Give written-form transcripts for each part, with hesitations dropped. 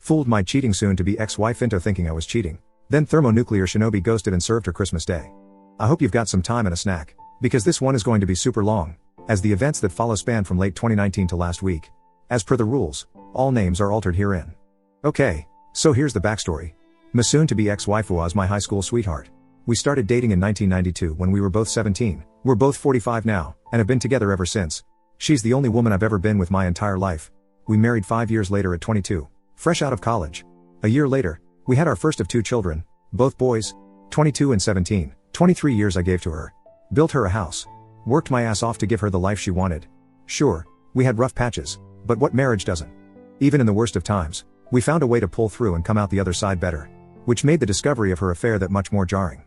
Fooled my cheating soon-to-be ex-wife into thinking I was cheating. Then Thermo-Nuclear Shinobi ghosted and served her Christmas Day. I hope you've got some time and a snack, because this one is going to be super long, as the events that follow span from late 2019 to last week. As per the rules, all names are altered herein. Okay, so here's the backstory. My soon-to-be ex-wife was my high school sweetheart. We started dating in 1992 when we were both 17. We're both 45 now, and have been together ever since. She's the only woman I've ever been with my entire life. We married 5 years later at 22, fresh out of college. A year later, we had our first of 2 children, both boys, 22 and 17. 23 years I gave to her. Built her a house. Worked my ass off to give her the life she wanted. Sure, we had rough patches, but what marriage doesn't? Even in the worst of times, we found a way to pull through and come out the other side better. Which made the discovery of her affair that much more jarring.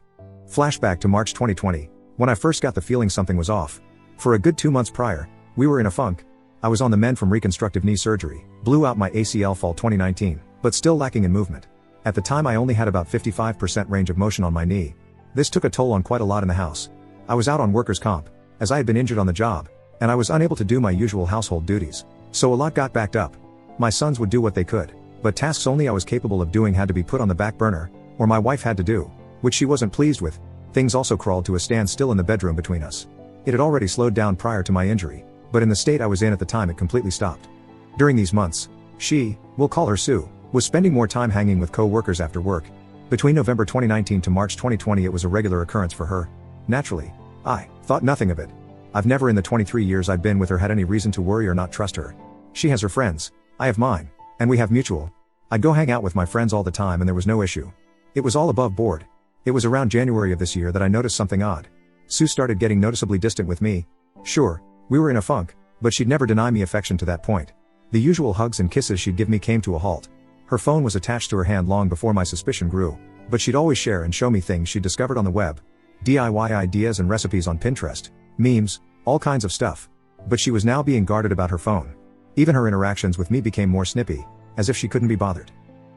Flashback to March 2020, when I first got the feeling something was off. For a good 2 months prior, we were in a funk. I was on the mend from reconstructive knee surgery, blew out my ACL fall 2019, but still lacking in movement. At the time I only had about 55% range of motion on my knee. This took a toll on quite a lot in the house. I was out on workers' comp, as I had been injured on the job, and I was unable to do my usual household duties. So a lot got backed up. My sons would do what they could, but tasks only I was capable of doing had to be put on the back burner, or my wife had to do, which she wasn't pleased with. Things also crawled to a standstill in the bedroom between us. It had already slowed down prior to my injury, but in the state I was in at the time it completely stopped. During these months, she, we'll call her Sue, was spending more time hanging with co-workers after work. Between November 2019 to March 2020 it was a regular occurrence for her. Naturally, I thought nothing of it. I've never in the 23 years I've been with her had any reason to worry or not trust her. She has her friends, I have mine, and we have mutual. I'd go hang out with my friends all the time and there was no issue. It was all above board. It was around January of this year that I noticed something odd. Sue started getting noticeably distant with me. Sure, we were in a funk, but she'd never deny me affection to that point. The usual hugs and kisses she'd give me came to a halt. Her phone was attached to her hand long before my suspicion grew, but she'd always share and show me things she'd discovered on the web. DIY ideas and recipes on Pinterest, memes, all kinds of stuff. But she was now being guarded about her phone. Even her interactions with me became more snippy, as if she couldn't be bothered.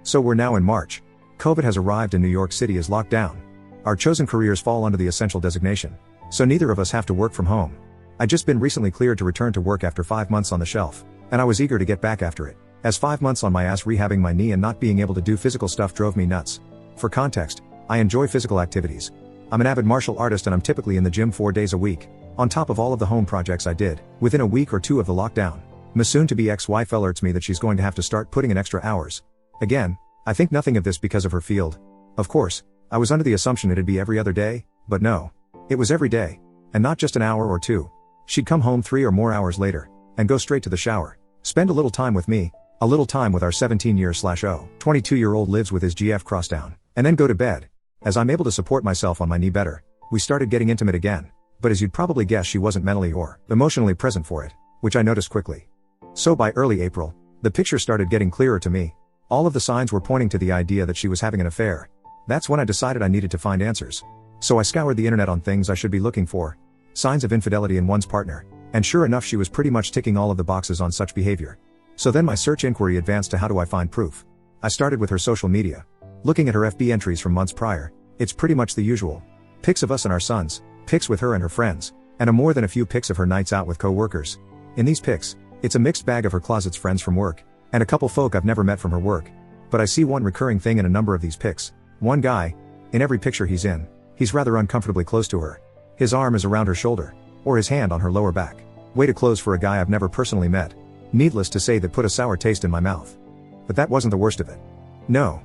So we're now in March. COVID has arrived and New York City is locked down. Our chosen careers fall under the essential designation, so neither of us have to work from home. I'd just been recently cleared to return to work after 5 months on the shelf, and I was eager to get back after it, as 5 months on my ass rehabbing my knee and not being able to do physical stuff drove me nuts. For context, I enjoy physical activities. I'm an avid martial artist and I'm typically in the gym 4 days a week, on top of all of the home projects I did. Within a week or 2 of the lockdown, my soon-to-be ex-wife alerts me that she's going to have to start putting in extra hours. Again, I think nothing of this because of her field. Of course, I was under the assumption it'd be every other day, but no. It was every day. And not just an hour or 2. She'd come home 3 or more hours later, and go straight to the shower, spend a little time with me, a little time with our 17-year/22-year-old lives with his GF crossdown, and then go to bed. As I'm able to support myself on my knee better, we started getting intimate again, but as you'd probably guess she wasn't mentally or emotionally present for it, which I noticed quickly. So by early April, the picture started getting clearer to me. All of the signs were pointing to the idea that she was having an affair. That's when I decided I needed to find answers. So I scoured the internet on things I should be looking for. Signs of infidelity in one's partner, and sure enough she was pretty much ticking all of the boxes on such behavior. So then my search inquiry advanced to how do I find proof. I started with her social media. Looking at her FB entries from months prior, it's pretty much the usual. Pics of us and our sons, pics with her and her friends, and more than a few pics of her nights out with co-workers. In these pics, it's a mixed bag of her closet's friends from work, and a couple folk I've never met from her work. But I see one recurring thing in a number of these pics. One guy, in every picture he's in, he's rather uncomfortably close to her. His arm is around her shoulder, or his hand on her lower back. Way too close for a guy I've never personally met. Needless to say that put a sour taste in my mouth. But that wasn't the worst of it. No.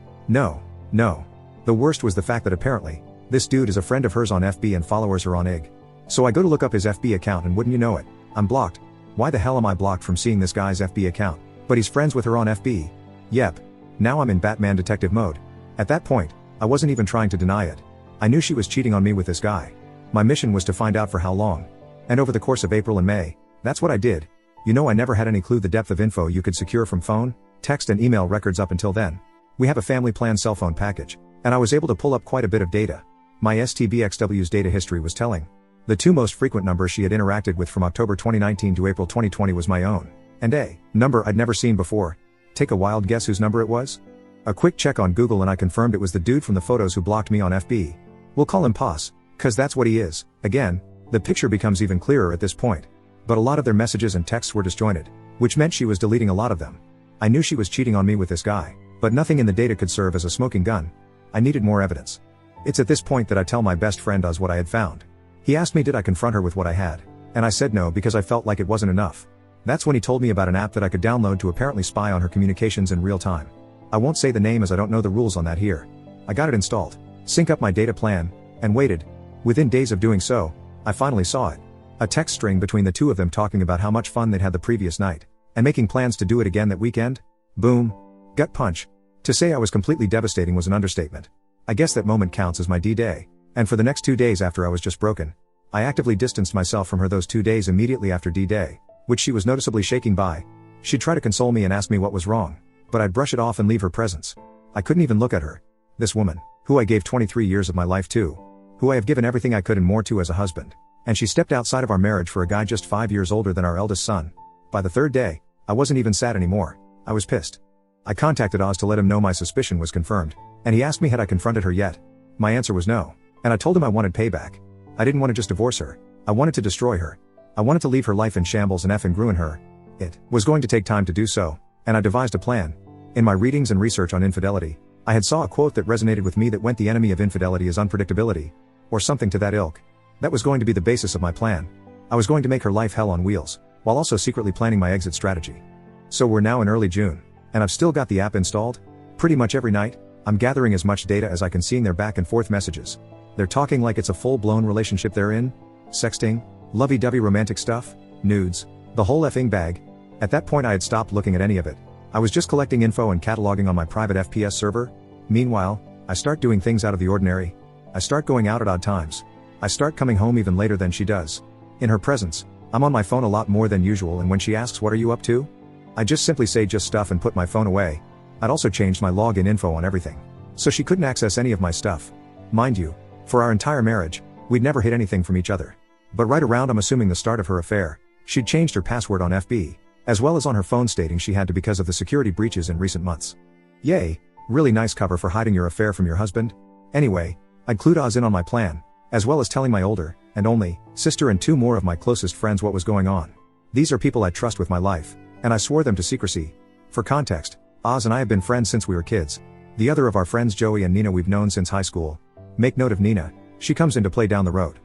The worst was the fact that apparently, this dude is a friend of hers on FB and followers her on IG. So I go to look up his FB account and wouldn't you know it, I'm blocked. Why the hell am I blocked from seeing this guy's FB account? But he's friends with her on FB. Yep. Now I'm in Batman detective mode. At that point, I wasn't even trying to deny it. I knew she was cheating on me with this guy. My mission was to find out for how long. And over the course of April and May, that's what I did. You know I never had any clue the depth of info you could secure from phone, text and email records up until then. We have a family plan cell phone package, and I was able to pull up quite a bit of data. My STBXW's data history was telling. The 2 most frequent numbers she had interacted with from October 2019 to April 2020 was my own, and a number I'd never seen before. Take a wild guess whose number it was? A quick check on Google and I confirmed it was the dude from the photos who blocked me on FB. We'll call him Poss, cause that's what he is. Again, the picture becomes even clearer at this point. But a lot of their messages and texts were disjointed, which meant she was deleting a lot of them. I knew she was cheating on me with this guy, But nothing in the data could serve as a smoking gun. I needed more evidence. It's at this point that I tell my best friend Oz what I had found. He asked me did I confront her with what I had, and I said no because I felt like it wasn't enough. That's when he told me about an app that I could download to apparently spy on her communications in real time. I won't say the name as I don't know the rules on that here. I got it installed, sync up my data plan, and waited. Within days of doing so, I finally saw it. A text string between the two of them talking about how much fun they'd had the previous night, and making plans to do it again that weekend. Boom. Gut punch. To say I was completely devastating was an understatement. I guess that moment counts as my D-Day, and for the next 2 days after I was just broken. I actively distanced myself from her those 2 days immediately after D-Day, which she was noticeably shaking by. She'd try to console me and ask me what was wrong, but I'd brush it off and leave her presence. I couldn't even look at her. This woman, who I gave 23 years of my life to, who I have given everything I could and more to as a husband, and she stepped outside of our marriage for a guy just 5 years older than our eldest son. By the 3rd day, I wasn't even sad anymore. I was pissed. I contacted Oz to let him know my suspicion was confirmed, and he asked me had I confronted her yet. My answer was no, and I told him I wanted payback. I didn't want to just divorce her. I wanted to destroy her. I wanted to leave her life in shambles and effing ruin her. It was going to take time to do so, and I devised a plan. In my readings and research on infidelity, I had saw a quote that resonated with me that went the enemy of infidelity is unpredictability, or something to that ilk. That was going to be the basis of my plan. I was going to make her life hell on wheels, while also secretly planning my exit strategy. So we're now in early June, and I've still got the app installed. Pretty much every night, I'm gathering as much data as I can, seeing their back and forth messages. They're talking like it's a full-blown relationship they're in. Sexting, lovey-dovey romantic stuff, nudes, the whole effing bag. At that point I had stopped looking at any of it. I was just collecting info and cataloging on my private FPS server. Meanwhile, I start doing things out of the ordinary. I start going out at odd times. I start coming home even later than she does. In her presence, I'm on my phone a lot more than usual, and when she asks what are you up to, I just simply say just stuff and put my phone away. I'd also changed my login info on everything, so she couldn't access any of my stuff. Mind you, for our entire marriage, we'd never hid anything from each other. But right around I'm assuming the start of her affair, she'd changed her password on FB, as well as on her phone, stating she had to because of the security breaches in recent months. Yay, really nice cover for hiding your affair from your husband. Anyway, I'd clued Oz in on my plan, as well as telling my older, and only, sister and 2 more of my closest friends what was going on. These are people I trust with my life, and I swore them to secrecy. For context, Oz and I have been friends since we were kids. The other of our friends, Joey and Nina, we've known since high school. Make note of Nina, she comes into play down the road.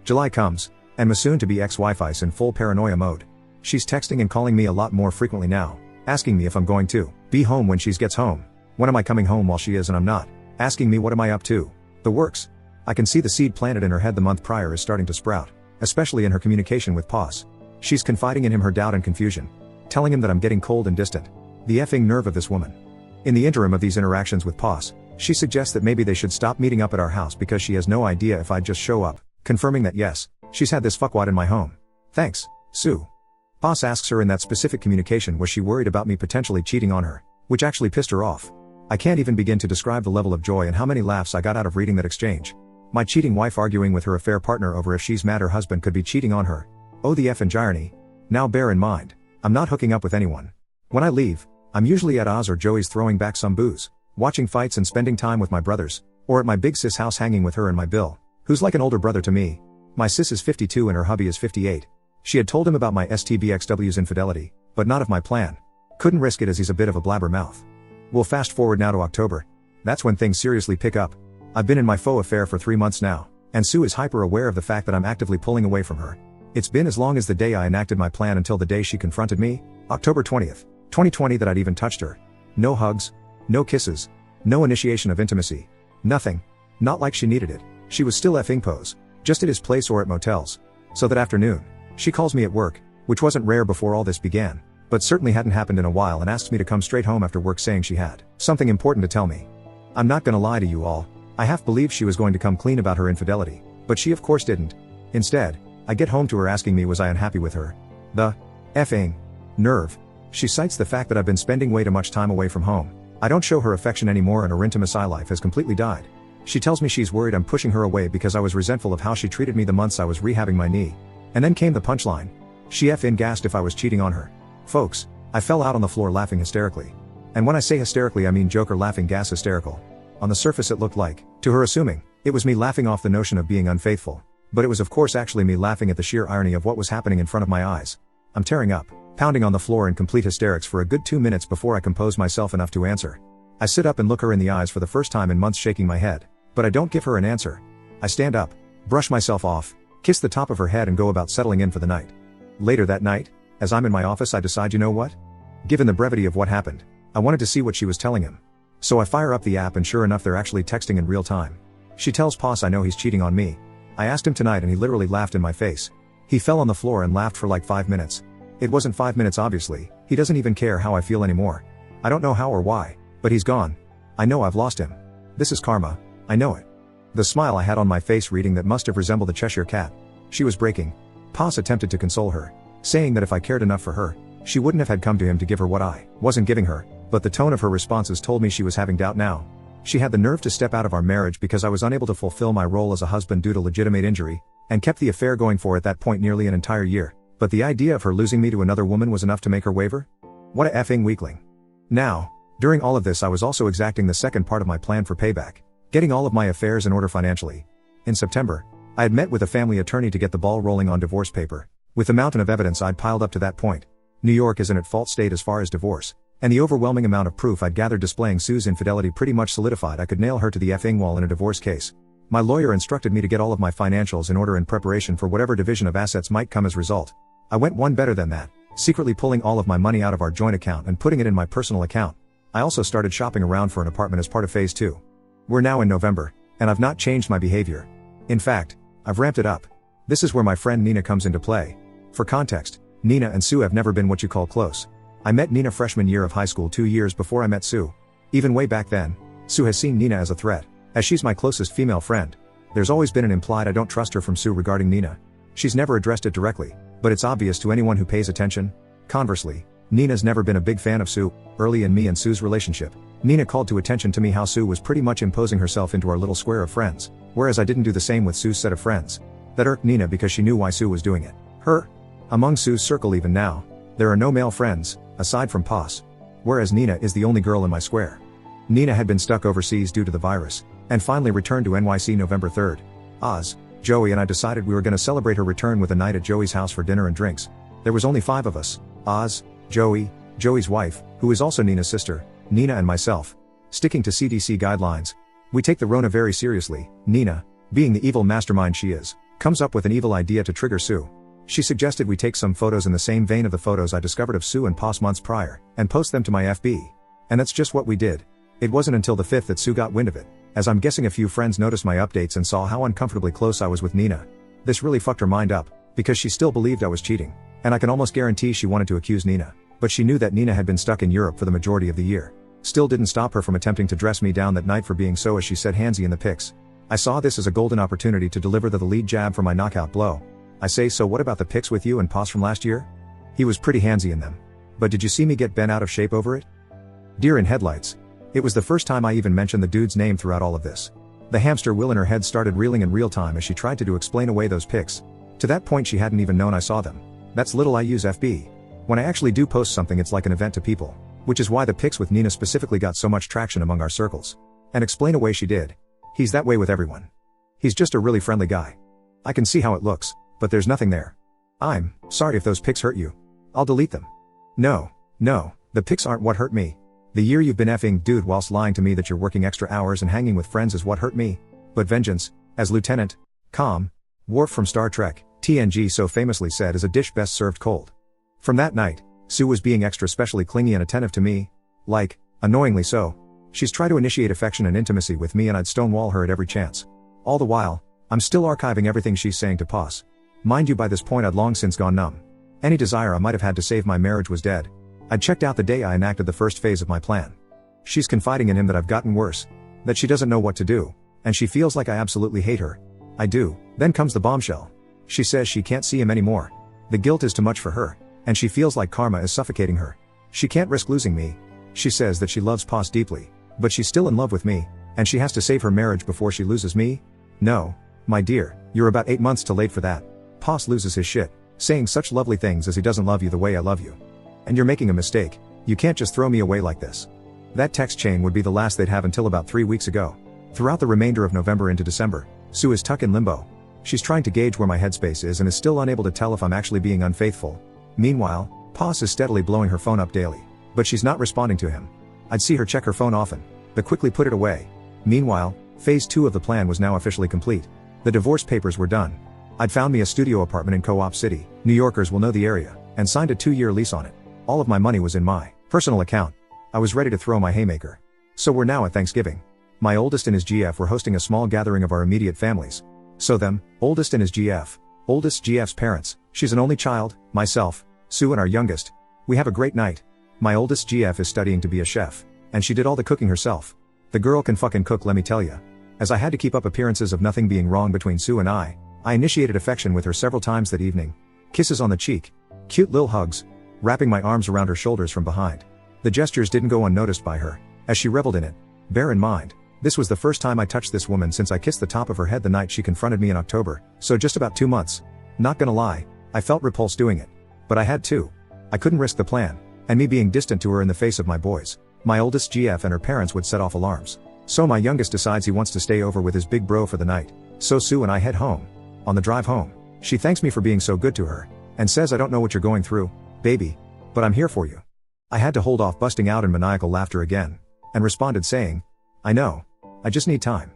July comes, and my soon-to-be ex-wife's in full paranoia mode. She's texting and calling me a lot more frequently now, asking me if I'm going to be home when she gets home. When am I coming home while she is and I'm not? Asking me what am I up to? The works. I can see the seed planted in her head the month prior is starting to sprout, especially in her communication with Poss. She's confiding in him her doubt and confusion, telling him that I'm getting cold and distant. The effing nerve of this woman. In the interim of these interactions with Poss, she suggests that maybe they should stop meeting up at our house because she has no idea if I'd just show up, confirming that yes, she's had this fuckwad in my home. Thanks, Sue. Poss asks her in that specific communication was she worried about me potentially cheating on her, which actually pissed her off. I can't even begin to describe the level of joy and how many laughs I got out of reading that exchange. My cheating wife arguing with her affair partner over if she's mad her husband could be cheating on her. Oh, the effing irony. Now bear in mind, I'm not hooking up with anyone. When I leave, I'm usually at Oz or Joey's throwing back some booze, watching fights and spending time with my brothers, or at my big sis house hanging with her and my Bill, who's like an older brother to me. My sis is 52 and her hubby is 58. She had told him about my STBXW's infidelity, but not of my plan. Couldn't risk it as he's a bit of a blabbermouth. We'll fast forward now to October. That's when things seriously pick up. I've been in my faux affair for 3 months now, and Sue is hyper aware of the fact that I'm actively pulling away from her. It's been as long as the day I enacted my plan until the day she confronted me, October 20th, 2020, that I'd even touched her. No hugs, no kisses, no initiation of intimacy. Nothing. Not like she needed it. She was still effing pose, just at his place or at motels. So that afternoon, she calls me at work, which wasn't rare before all this began, but certainly hadn't happened in a while, and asks me to come straight home after work, saying she had something important to tell me. I'm not gonna lie to you all, I half believed she was going to come clean about her infidelity, but she of course didn't. Instead, I get home to her asking me was I unhappy with her. The effing nerve. She cites the fact that I've been spending way too much time away from home. I don't show her affection anymore and her intimacy life has completely died. She tells me she's worried I'm pushing her away because I was resentful of how she treated me the months I was rehabbing my knee. And then came the punchline. She effing gasped if I was cheating on her. Folks, I fell out on the floor laughing hysterically. And when I say hysterically I mean Joker laughing gas hysterical. On the surface it looked like, to her assuming, it was me laughing off the notion of being unfaithful. But it was of course actually me laughing at the sheer irony of what was happening in front of my eyes. I'm tearing up, pounding on the floor in complete hysterics for a good 2 minutes before I compose myself enough to answer. I sit up and look her in the eyes for the first time in months, shaking my head, but I don't give her an answer. I stand up, brush myself off, kiss the top of her head and go about settling in for the night. Later that night, as I'm in my office, I decide, you know what? Given the brevity of what happened, I wanted to see what she was telling him. So I fire up the app and sure enough they're actually texting in real time. She tells Poss I know he's cheating on me. I asked him tonight and he literally laughed in my face. He fell on the floor and laughed for like 5 minutes. It wasn't 5 minutes obviously, he doesn't even care how I feel anymore. I don't know how or why, but he's gone. I know I've lost him. This is karma, I know it. The smile I had on my face reading that must have resembled the Cheshire Cat. She was breaking. Poss attempted to console her, saying that if I cared enough for her, she wouldn't have had come to him to give her what I wasn't giving her, but the tone of her responses told me she was having doubt now. She had the nerve to step out of our marriage because I was unable to fulfill my role as a husband due to legitimate injury, and kept the affair going for at that point nearly an entire year, but the idea of her losing me to another woman was enough to make her waver? What a effing weakling. Now, during all of this I was also exacting the second part of my plan for payback, getting all of my affairs in order financially. In September, I had met with a family attorney to get the ball rolling on divorce paper. With the mountain of evidence I'd piled up to that point, New York is an at-fault state as far as divorce, and the overwhelming amount of proof I'd gathered displaying Sue's infidelity pretty much solidified I could nail her to the effing wall in a divorce case. My lawyer instructed me to get all of my financials in order in preparation for whatever division of assets might come as result. I went one better than that, secretly pulling all of my money out of our joint account and putting it in my personal account. I also started shopping around for an apartment as part of phase 2. We're now in November, and I've not changed my behavior. In fact, I've ramped it up. This is where my friend Nina comes into play. For context, Nina and Sue have never been what you call close. I met Nina freshman year of high school 2 years before I met Sue. Even way back then, Sue has seen Nina as a threat, as she's my closest female friend. There's always been an implied I don't trust her from Sue regarding Nina. She's never addressed it directly, but it's obvious to anyone who pays attention. Conversely, Nina's never been a big fan of Sue. Early in me and Sue's relationship, Nina called to attention to me how Sue was pretty much imposing herself into our little square of friends, whereas I didn't do the same with Sue's set of friends. That irked Nina because she knew why Sue was doing it. Among Sue's circle even now, there are no male friends, aside from Poss. Whereas Nina is the only girl in my square. Nina had been stuck overseas due to the virus, and finally returned to NYC November 3rd. Oz, Joey and I decided we were going to celebrate her return with a night at Joey's house for dinner and drinks. There was only 5 of us: Oz, Joey, Joey's wife, who is also Nina's sister, Nina and myself. Sticking to CDC guidelines, we take the Rona very seriously. Nina, being the evil mastermind she is, comes up with an evil idea to trigger Sue. She suggested we take some photos in the same vein of the photos I discovered of Sue and Poss months prior, and post them to my FB. And that's just what we did. It wasn't until the 5th that Sue got wind of it, as I'm guessing a few friends noticed my updates and saw how uncomfortably close I was with Nina. This really fucked her mind up, because she still believed I was cheating, and I can almost guarantee she wanted to accuse Nina, but she knew that Nina had been stuck in Europe for the majority of the year. Still didn't stop her from attempting to dress me down that night for being so, as she said, handsy in the pics. I saw this as a golden opportunity to deliver the lead jab for my knockout blow. I say, so what about the pics with you and Poss from last year? He was pretty handsy in them. But did you see me get bent out of shape over it? Deer in headlights. It was the first time I even mentioned the dude's name throughout all of this. The hamster wheel in her head started reeling in real time as she tried to explain away those pics. To that point she hadn't even known I saw them. That's little I use FB. When I actually do post something it's like an event to people. Which is why the pics with Nina specifically got so much traction among our circles. And explain away she did. He's that way with everyone. He's just a really friendly guy. I can see how it looks, but there's nothing there. I'm sorry if those pics hurt you. I'll delete them. No, the pics aren't what hurt me. The year you've been effing dude whilst lying to me that you're working extra hours and hanging with friends is what hurt me. But vengeance, as Lieutenant Worf from Star Trek, TNG so famously said, is a dish best served cold. From that night, Sue was being extra specially clingy and attentive to me. Like, annoyingly so. She's tried to initiate affection and intimacy with me and I'd stonewall her at every chance. All the while, I'm still archiving everything she's saying to Poss. Mind you, by this point I'd long since gone numb. Any desire I might have had to save my marriage was dead. I'd checked out the day I enacted the first phase of my plan. She's confiding in him that I've gotten worse. That she doesn't know what to do. And she feels like I absolutely hate her. I do. Then comes the bombshell. She says she can't see him anymore. The guilt is too much for her. And she feels like karma is suffocating her. She can't risk losing me. She says that she loves Poss deeply. But she's still in love with me. And she has to save her marriage before she loses me? No. My dear, you're about 8 months too late for that. Poss loses his shit, saying such lovely things as he doesn't love you the way I love you. And you're making a mistake. You can't just throw me away like this. That text chain would be the last they'd have until about 3 weeks ago. Throughout the remainder of November into December, Sue is stuck in limbo. She's trying to gauge where my headspace is and is still unable to tell if I'm actually being unfaithful. Meanwhile, Poss is steadily blowing her phone up daily. But she's not responding to him. I'd see her check her phone often, but quickly put it away. Meanwhile, phase 2 of the plan was now officially complete. The divorce papers were done. I'd found me a studio apartment in Co-op City, New Yorkers will know the area, and signed a 2-year lease on it. All of my money was in my personal account. I was ready to throw my haymaker. So we're now at Thanksgiving. My oldest and his GF were hosting a small gathering of our immediate families. So them, oldest and his GF. Oldest GF's parents, she's an only child, myself, Sue and our youngest. We have a great night. My oldest GF is studying to be a chef, and she did all the cooking herself. The girl can fucking cook, let me tell ya. As I had to keep up appearances of nothing being wrong between Sue and I initiated affection with her several times that evening. Kisses on the cheek. Cute lil hugs. Wrapping my arms around her shoulders from behind. The gestures didn't go unnoticed by her, as she reveled in it. Bear in mind, this was the first time I touched this woman since I kissed the top of her head the night she confronted me in October, so just about 2 months. Not gonna lie, I felt repulsed doing it. But I had to. I couldn't risk the plan, and me being distant to her in the face of my boys. My oldest GF and her parents would set off alarms. So my youngest decides he wants to stay over with his big bro for the night. So Sue and I head home. On the drive home, she thanks me for being so good to her, and says I don't know what you're going through, baby, but I'm here for you. I had to hold off busting out in maniacal laughter again, and responded saying, I know. I just need time.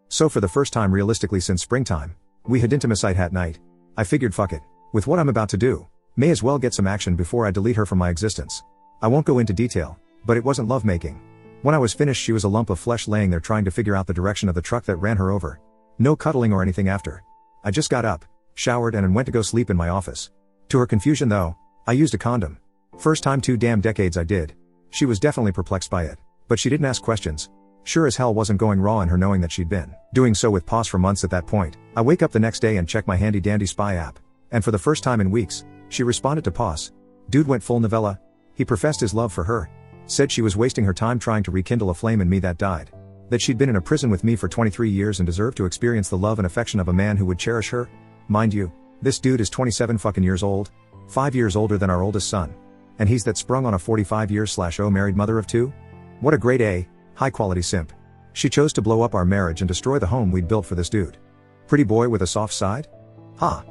So for the first time realistically since springtime, we had intimacy at night. I figured fuck it. With what I'm about to do, may as well get some action before I delete her from my existence. I won't go into detail, but it wasn't lovemaking. When I was finished she was a lump of flesh laying there trying to figure out the direction of the truck that ran her over. No cuddling or anything after. I just got up, showered and went to go sleep in my office. To her confusion though, I used a condom. First time 2 damn decades I did. She was definitely perplexed by it, but she didn't ask questions. Sure as hell wasn't going raw in her knowing that she'd been doing so with Pos for months at that point. I wake up the next day and check my handy dandy spy app, and for the first time in weeks, she responded to Pos. Dude went full novella. He professed his love for her. Said she was wasting her time trying to rekindle a flame in me that died. That she'd been in a prison with me for 23 years and deserved to experience the love and affection of a man who would cherish her. Mind you, this dude is 27 fucking years old. 5 years older than our oldest son. And he's that sprung on a 45-year/0 married mother of 2? What a grade A, high quality simp. She chose to blow up our marriage and destroy the home we'd built for this dude. Pretty boy with a soft side? Ha.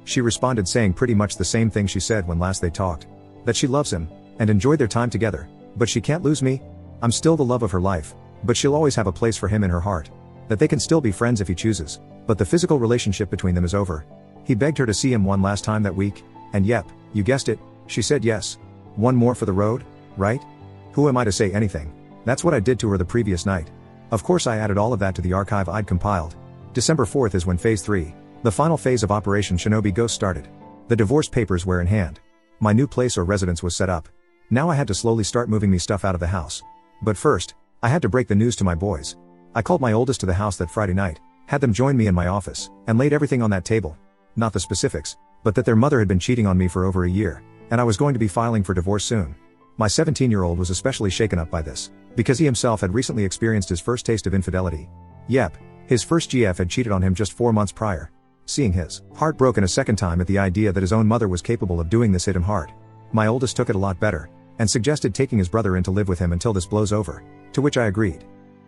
She responded saying pretty much the same thing she said when last they talked. That she loves him, and enjoyed their time together, but she can't lose me. I'm still the love of her life, but she'll always have a place for him in her heart. That they can still be friends if he chooses, but the physical relationship between them is over. He begged her to see him one last time that week, and yep, you guessed it, she said yes. One more for the road, right? Who am I to say anything? That's what I did to her the previous night. Of course I added all of that to the archive I'd compiled. December 4th is when phase 3, the final phase of Operation Shinobi Ghost started. The divorce papers were in hand. My new place or residence was set up. Now I had to slowly start moving me stuff out of the house. But first, I had to break the news to my boys. I called my oldest to the house that Friday night, had them join me in my office, and laid everything on that table. Not the specifics, but that their mother had been cheating on me for over a year, and I was going to be filing for divorce soon. My 17-year-old was especially shaken up by this, because he himself had recently experienced his first taste of infidelity. Yep, his first GF had cheated on him just 4 months prior. Seeing his heart broken a second time at the idea that his own mother was capable of doing this hit him hard. My oldest took it a lot better, and suggested taking his brother in to live with him until this blows over, to which I agreed.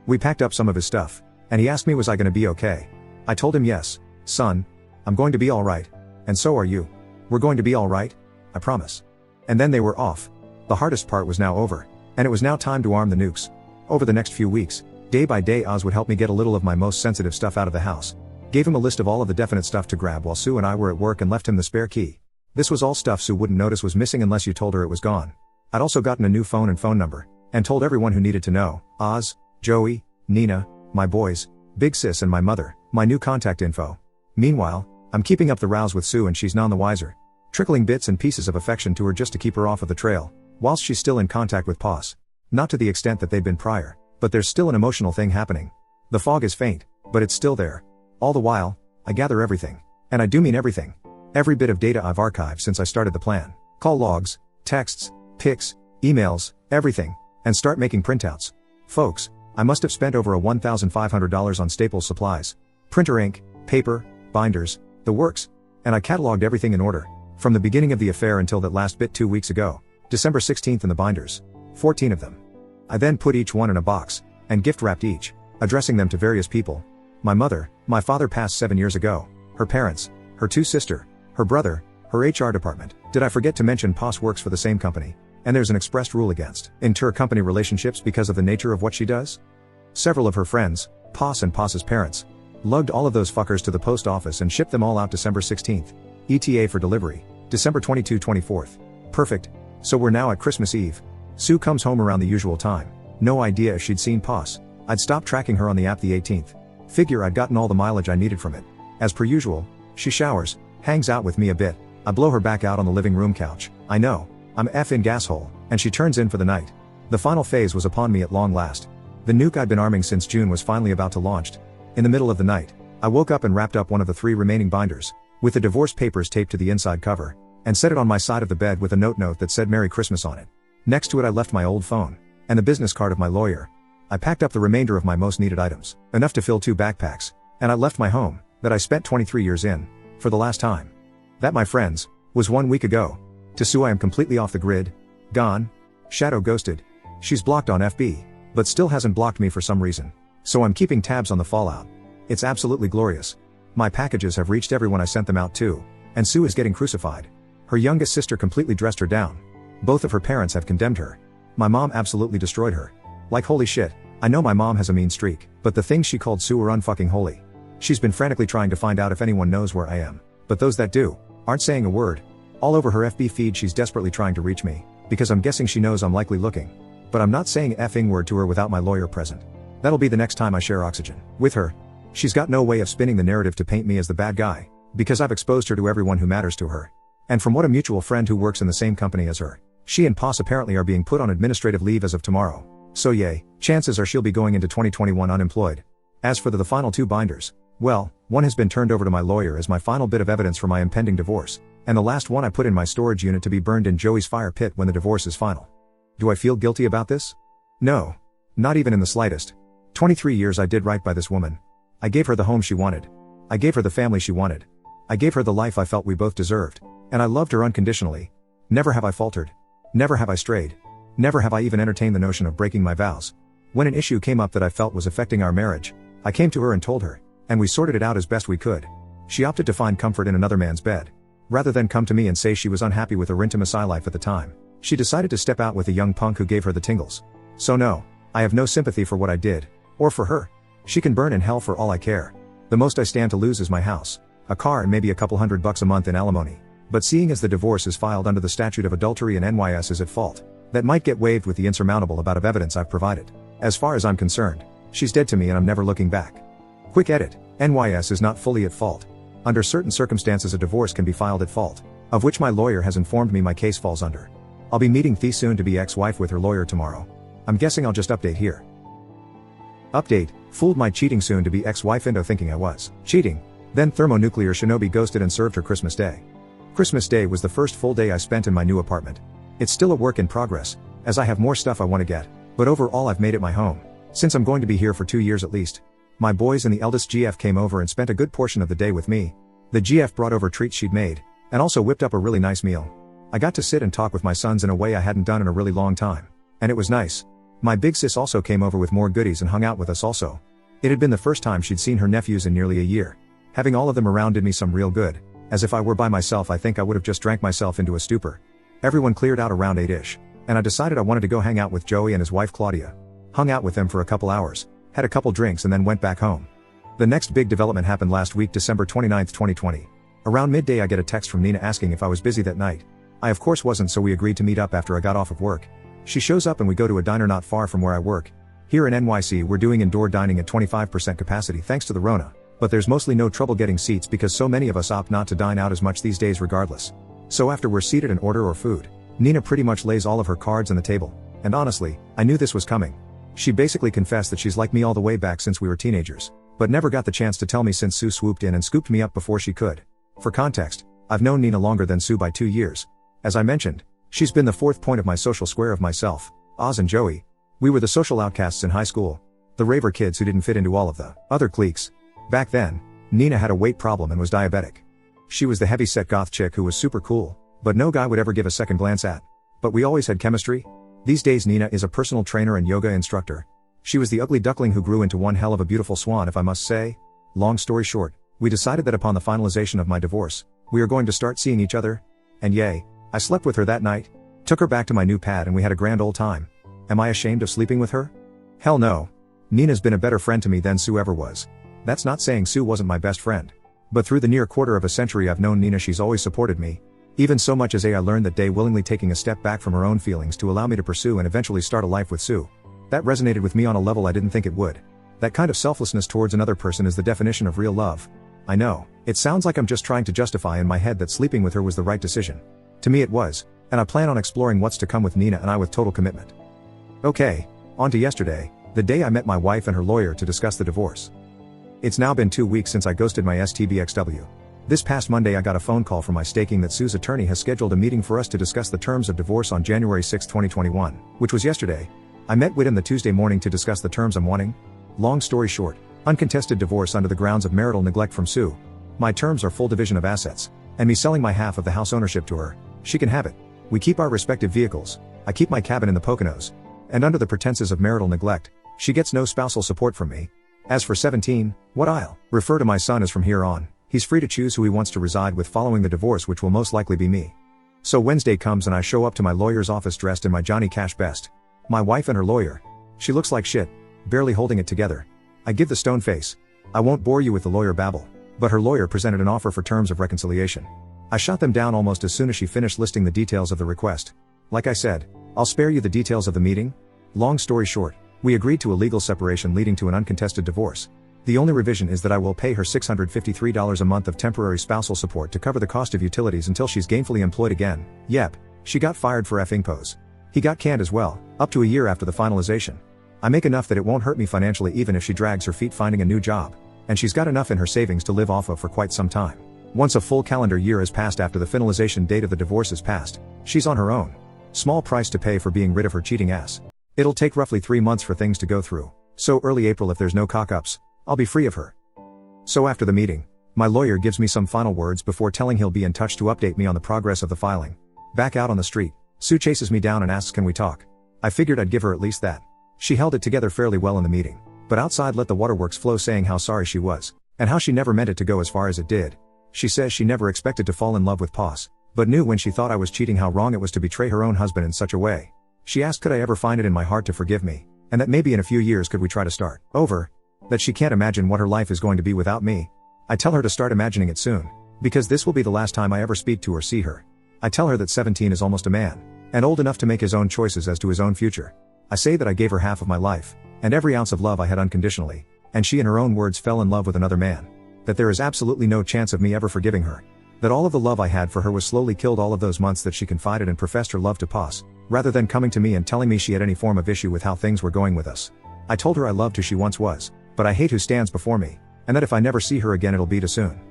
We packed up some of his stuff, and he asked me was I gonna be okay. I told him yes, son, I'm going to be alright, and so are you. We're going to be alright, I promise. And then they were off. The hardest part was now over, and it was now time to arm the nukes. Over the next few weeks, day by day Oz would help me get a little of my most sensitive stuff out of the house. Gave him a list of all of the definite stuff to grab while Sue and I were at work and left him the spare key. This was all stuff Sue wouldn't notice was missing unless you told her it was gone. I'd also gotten a new phone and phone number, and told everyone who needed to know, Oz, Joey, Nina, my boys, Big Sis and my mother, my new contact info. Meanwhile, I'm keeping up the rows with Sue and she's none the wiser. Trickling bits and pieces of affection to her just to keep her off of the trail, whilst she's still in contact with Pos. Not to the extent that they'd been prior, but there's still an emotional thing happening. The fog is faint, but it's still there. All the while, I gather everything. And I do mean everything. Every bit of data I've archived since I started the plan. Call logs, texts, pics, emails, everything, and start making printouts. Folks, I must have spent over $1,500 on Staples supplies. Printer ink, paper, binders, the works. And I cataloged everything in order, from the beginning of the affair until that last bit 2 weeks ago, December 16th in the binders. 14 of them. I then put each one in a box, and gift wrapped each, addressing them to various people. My mother, my father passed 7 years ago, her parents, her 2 sisters, her brother, her HR department. Did I forget to mention Pos works for the same company? And there's an expressed rule against inter-company relationships because of the nature of what she does. Several of her friends, Poss and Poss's parents, lugged all of those fuckers to the post office and shipped them all out December 16th. ETA for delivery, December 22-24th. Perfect. So we're now at Christmas Eve. Sue comes home around the usual time. No idea if she'd seen Poss. I'd stopped tracking her on the app the 18th. Figure I'd gotten all the mileage I needed from it. As per usual, she showers, hangs out with me a bit. I blow her back out on the living room couch. I know, I'm in gashole, and she turns in for the night. The final phase was upon me at long last. The nuke I'd been arming since June was finally about to launch. In the middle of the night, I woke up and wrapped up one of the 3 remaining binders, with the divorce papers taped to the inside cover, and set it on my side of the bed with a note that said Merry Christmas on it. Next to it I left my old phone, and the business card of my lawyer. I packed up the remainder of my most needed items, enough to fill 2 backpacks, and I left my home, that I spent 23 years in, for the last time. That, my friends, was 1 week ago. To Sue I am completely off the grid, gone, shadow ghosted. She's blocked on FB, but still hasn't blocked me for some reason. So I'm keeping tabs on the fallout. It's absolutely glorious. My packages have reached everyone I sent them out to, and Sue is getting crucified. Her youngest sister completely dressed her down. Both of her parents have condemned her. My mom absolutely destroyed her. Like holy shit, I know my mom has a mean streak, but the things she called Sue are unfucking holy. She's been frantically trying to find out if anyone knows where I am, but those that do, aren't saying a word. All over her FB feed she's desperately trying to reach me, because I'm guessing she knows I'm likely looking. But I'm not saying effing word to her without my lawyer present. That'll be the next time I share oxygen with her. She's got no way of spinning the narrative to paint me as the bad guy, because I've exposed her to everyone who matters to her. And from what a mutual friend who works in the same company as her, she and Poss apparently are being put on administrative leave as of tomorrow. So yay, chances are she'll be going into 2021 unemployed. As for the final 2 binders, well, one has been turned over to my lawyer as my final bit of evidence for my impending divorce, and the last one I put in my storage unit to be burned in Joey's fire pit when the divorce is final. Do I feel guilty about this? No. Not even in the slightest. 23 years I did right by this woman. I gave her the home she wanted. I gave her the family she wanted. I gave her the life I felt we both deserved. And I loved her unconditionally. Never have I faltered. Never have I strayed. Never have I even entertained the notion of breaking my vows. When an issue came up that I felt was affecting our marriage, I came to her and told her, and we sorted it out as best we could. She opted to find comfort in another man's bed. Rather than come to me and say she was unhappy with her intimacy life at the time, she decided to step out with a young punk who gave her the tingles. So no, I have no sympathy for what I did, or for her. She can burn in hell for all I care. The most I stand to lose is my house, a car, and maybe a couple $100 a month in alimony. But seeing as the divorce is filed under the statute of adultery and NYS is at fault, that might get waived with the insurmountable amount of evidence I've provided. As far as I'm concerned, she's dead to me and I'm never looking back. Quick edit, NYS is not fully at fault. Under certain circumstances a divorce can be filed at fault, of which my lawyer has informed me my case falls under. I'll be meeting the soon-to-be ex-wife with her lawyer tomorrow. I'm guessing I'll just update here. Update, fooled my cheating soon-to-be ex-wife into thinking I was cheating. Then Thermo-Nuclear Shinobi ghosted and served her Christmas Day. Christmas Day was the first full day I spent in my new apartment. It's still a work in progress, as I have more stuff I want to get, but overall I've made it my home, since I'm going to be here for 2 years at least. My boys and the eldest GF came over and spent a good portion of the day with me. The GF brought over treats she'd made, and also whipped up a really nice meal. I got to sit and talk with my sons in a way I hadn't done in a really long time, and it was nice. My big sis also came over with more goodies and hung out with us also. It had been the first time she'd seen her nephews in nearly a year. Having all of them around did me some real good, as if I were by myself I think I would have just drank myself into a stupor. Everyone cleared out around 8ish, and I decided I wanted to go hang out with Joey and his wife Claudia. Hung out with them for a couple hours, had a couple drinks and then went back home. The next big development happened last week, December 29, 2020. Around midday I get a text from Nina asking if I was busy that night. I of course wasn't, so we agreed to meet up after I got off of work. She shows up and we go to a diner not far from where I work. Here in NYC we're doing indoor dining at 25% capacity thanks to the Rona, but there's mostly no trouble getting seats because so many of us opt not to dine out as much these days regardless. So after we're seated and order our food, Nina pretty much lays all of her cards on the table, and honestly, I knew this was coming. She basically confessed that she's like me all the way back since we were teenagers, but never got the chance to tell me since Sue swooped in and scooped me up before she could. For context, I've known Nina longer than Sue by 2 years. As I mentioned, she's been the fourth point of my social square of myself, Oz and Joey. We were the social outcasts in high school, the raver kids who didn't fit into all of the other cliques. Back then, Nina had a weight problem and was diabetic. She was the heavy-set goth chick who was super cool, but no guy would ever give a second glance at. But we always had chemistry. These days Nina is a personal trainer and yoga instructor. She was the ugly duckling who grew into one hell of a beautiful swan, if I must say. Long story short, we decided that upon the finalization of my divorce, we are going to start seeing each other. And yay, I slept with her that night. Took her back to my new pad and we had a grand old time. Am I ashamed of sleeping with her? Hell no. Nina's been a better friend to me than Sue ever was. That's not saying Sue wasn't my best friend. But through the near quarter of a century I've known Nina, she's always supported me. Even so much as I learned that day, willingly taking a step back from her own feelings to allow me to pursue and eventually start a life with Sue. That resonated with me on a level I didn't think it would. That kind of selflessness towards another person is the definition of real love. I know, it sounds like I'm just trying to justify in my head that sleeping with her was the right decision. To me it was, and I plan on exploring what's to come with Nina and I with total commitment. Okay, on to yesterday, the day I met my wife and her lawyer to discuss the divorce. It's now been 2 weeks since I ghosted my STBXW. This past Monday I got a phone call from my staking that Sue's attorney has scheduled a meeting for us to discuss the terms of divorce on January 6, 2021, which was yesterday. I met with him the Tuesday morning to discuss the terms I'm wanting. Long story short, uncontested divorce under the grounds of marital neglect from Sue. My terms are full division of assets, and me selling my half of the house ownership to her. She can have it. We keep our respective vehicles. I keep my cabin in the Poconos. And under the pretenses of marital neglect, she gets no spousal support from me. As for 17, what I'll refer to my son as from here on, he's free to choose who he wants to reside with following the divorce, which will most likely be me. So Wednesday comes and I show up to my lawyer's office dressed in my Johnny Cash best. My wife and her lawyer. She looks like shit, barely holding it together. I give the stone face. I won't bore you with the lawyer babble, but her lawyer presented an offer for terms of reconciliation. I shot them down almost as soon as she finished listing the details of the request. Like I said, I'll spare you the details of the meeting. Long story short, we agreed to a legal separation leading to an uncontested divorce. The only revision is that I will pay her $653 a month of temporary spousal support to cover the cost of utilities until she's gainfully employed again. Yep, she got fired for effing pose. He got canned as well, up to a year after the finalization. I make enough that it won't hurt me financially even if she drags her feet finding a new job. And she's got enough in her savings to live off of for quite some time. Once a full calendar year has passed after the finalization date of the divorce is passed, she's on her own. Small price to pay for being rid of her cheating ass. It'll take roughly 3 months for things to go through, so early April if there's no cock-ups, I'll be free of her. So after the meeting, my lawyer gives me some final words before telling he'll be in touch to update me on the progress of the filing. Back out on the street, Sue chases me down and asks can we talk. I figured I'd give her at least that. She held it together fairly well in the meeting, but outside let the waterworks flow saying how sorry she was, and how she never meant it to go as far as it did. She says she never expected to fall in love with Poss, but knew when she thought I was cheating how wrong it was to betray her own husband in such a way. She asked could I ever find it in my heart to forgive me, and that maybe in a few years could we try to start over. That she can't imagine what her life is going to be without me. I tell her to start imagining it soon, because this will be the last time I ever speak to or see her. I tell her that 17 is almost a man, and old enough to make his own choices as to his own future. I say that I gave her half of my life, and every ounce of love I had unconditionally, and she in her own words fell in love with another man. That there is absolutely no chance of me ever forgiving her. That all of the love I had for her was slowly killed all of those months that she confided and professed her love to Poss, rather than coming to me and telling me she had any form of issue with how things were going with us. I told her I loved who she once was, but I hate who stands before me, and that if I never see her again it'll be too soon.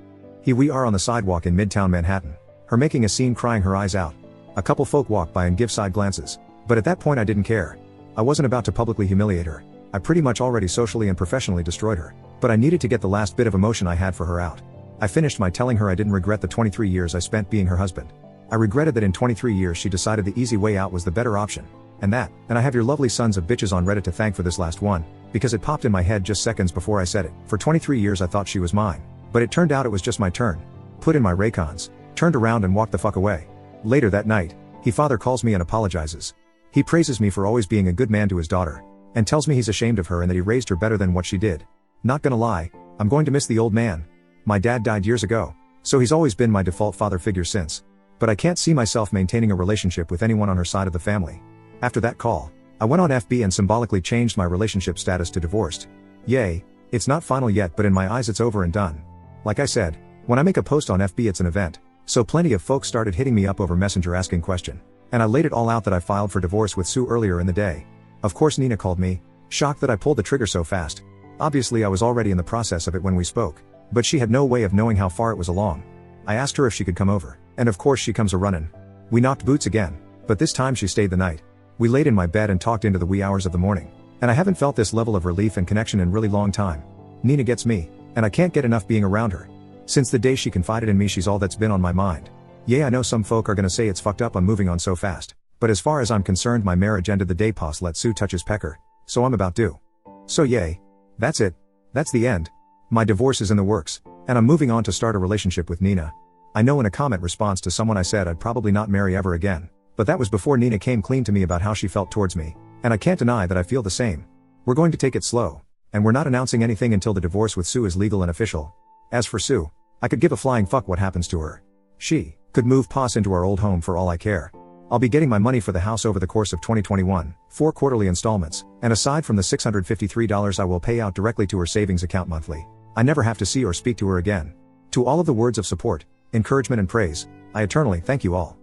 We are on the sidewalk in Midtown Manhattan, her making a scene crying her eyes out. A couple folk walk by and give side glances, but at that point I didn't care. I wasn't about to publicly humiliate her. I pretty much already socially and professionally destroyed her, but I needed to get the last bit of emotion I had for her out. I finished my telling her I didn't regret the 23 years I spent being her husband. I regretted that in 23 years she decided the easy way out was the better option. And I have your lovely sons of bitches on Reddit to thank for this last one, because it popped in my head just seconds before I said it. For 23 years I thought she was mine, but it turned out it was just my turn. Put in my Raycons, turned around and walked the fuck away. Later that night, father calls me and apologizes. He praises me for always being a good man to his daughter, and tells me he's ashamed of her and that he raised her better than what she did. Not gonna lie, I'm going to miss the old man. My dad died years ago, so he's always been my default father figure since. But I can't see myself maintaining a relationship with anyone on her side of the family. After that call, I went on FB and symbolically changed my relationship status to divorced. Yay, it's not final yet, but in my eyes it's over and done. Like I said, when I make a post on FB it's an event, so plenty of folks started hitting me up over Messenger asking question, and I laid it all out that I filed for divorce with Sue earlier in the day. Of course Nina called me, shocked that I pulled the trigger so fast. Obviously I was already in the process of it when we spoke, but she had no way of knowing how far it was along. I asked her if she could come over, and of course she comes a-runnin'. We knocked boots again, but this time she stayed the night. We laid in my bed and talked into the wee hours of the morning, and I haven't felt this level of relief and connection in really long time. Nina gets me, and I can't get enough being around her. Since the day she confided in me she's all that's been on my mind. Yeah, I know some folk are gonna say it's fucked up I'm moving on so fast, but as far as I'm concerned my marriage ended the day Poss let Sue touch his pecker, so I'm about due. So yay. That's it. That's the end. My divorce is in the works, and I'm moving on to start a relationship with Nina. I know in a comment response to someone I said I'd probably not marry ever again, But that was before Nina came clean to me about how she felt towards me, and I can't deny that I feel the same. We're going to take it slow, and we're not announcing anything until the divorce with Sue is legal and official. As for Sue, I could give a flying fuck what happens to her. She could move past into our old home for all I care. I'll be getting my money for the house over the course of 2021, 4 quarterly installments, and aside from the $653 I will pay out directly to her savings account monthly, I never have to see or speak to her again. To all of the words of support, encouragement and praise, I eternally thank you all.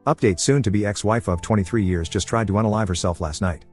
Update: soon to be ex-wife of 23 years just tried to unalive herself last night.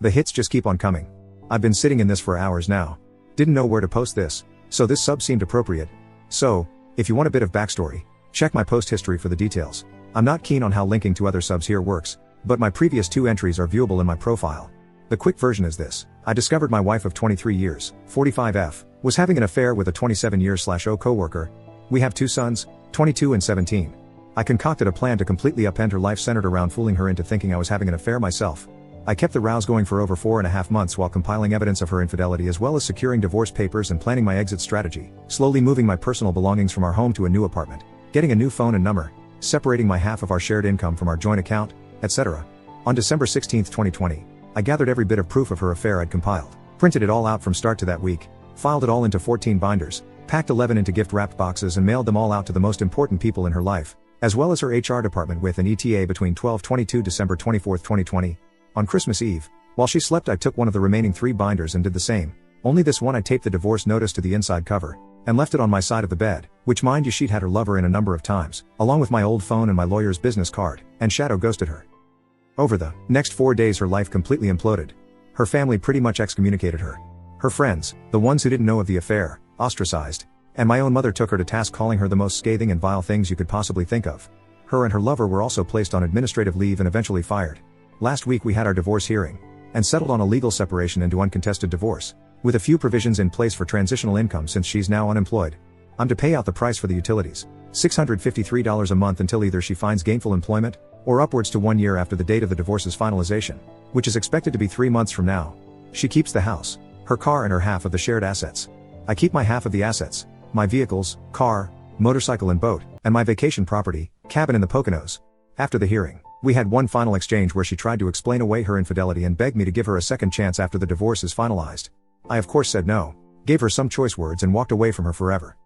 The hits just keep on coming. I've been sitting in this for hours now. Didn't know where to post this, so this sub seemed appropriate. So, if you want a bit of backstory, check my post history for the details. I'm not keen on how linking to other subs here works, but my previous 2 entries are viewable in my profile. The quick version is this: I discovered my wife of 23 years, 45F, was having an affair with a 27-year/0 coworker. We have 2 sons, 22 and 17. I concocted a plan to completely upend her life centered around fooling her into thinking I was having an affair myself. I kept the rows going for over 4.5 months while compiling evidence of her infidelity as well as securing divorce papers and planning my exit strategy, slowly moving my personal belongings from our home to a new apartment, getting a new phone and number, separating my half of our shared income from our joint account, etc. On December 16, 2020, I gathered every bit of proof of her affair I'd compiled, printed it all out from start to that week, filed it all into 14 binders, packed 11 into gift-wrapped boxes and mailed them all out to the most important people in her life, as well as her HR department with an ETA between 12/22 December 24, 2020. On Christmas Eve, while she slept, I took one of the remaining 3 binders and did the same. Only this one I taped the divorce notice to the inside cover, and left it on my side of the bed, which mind you she'd had her lover in a number of times, along with my old phone and my lawyer's business card, and shadow ghosted her. Over the next 4 days her life completely imploded. Her family pretty much excommunicated her. Her friends, the ones who didn't know of the affair, ostracized, and my own mother took her to task, calling her the most scathing and vile things you could possibly think of. Her and her lover were also placed on administrative leave and eventually fired. Last week we had our divorce hearing, and settled on a legal separation into uncontested divorce, with a few provisions in place for transitional income since she's now unemployed. I'm to pay out the price for the utilities, $653 a month until either she finds gainful employment, or upwards to 1 year after the date of the divorce's finalization, which is expected to be 3 months from now. She keeps the house, her car and her half of the shared assets. I keep my half of the assets, my vehicles, car, motorcycle and boat, and my vacation property, cabin in the Poconos. After the hearing, we had one final exchange where she tried to explain away her infidelity and begged me to give her a second chance after the divorce is finalized. I of course said no, gave her some choice words and walked away from her forever.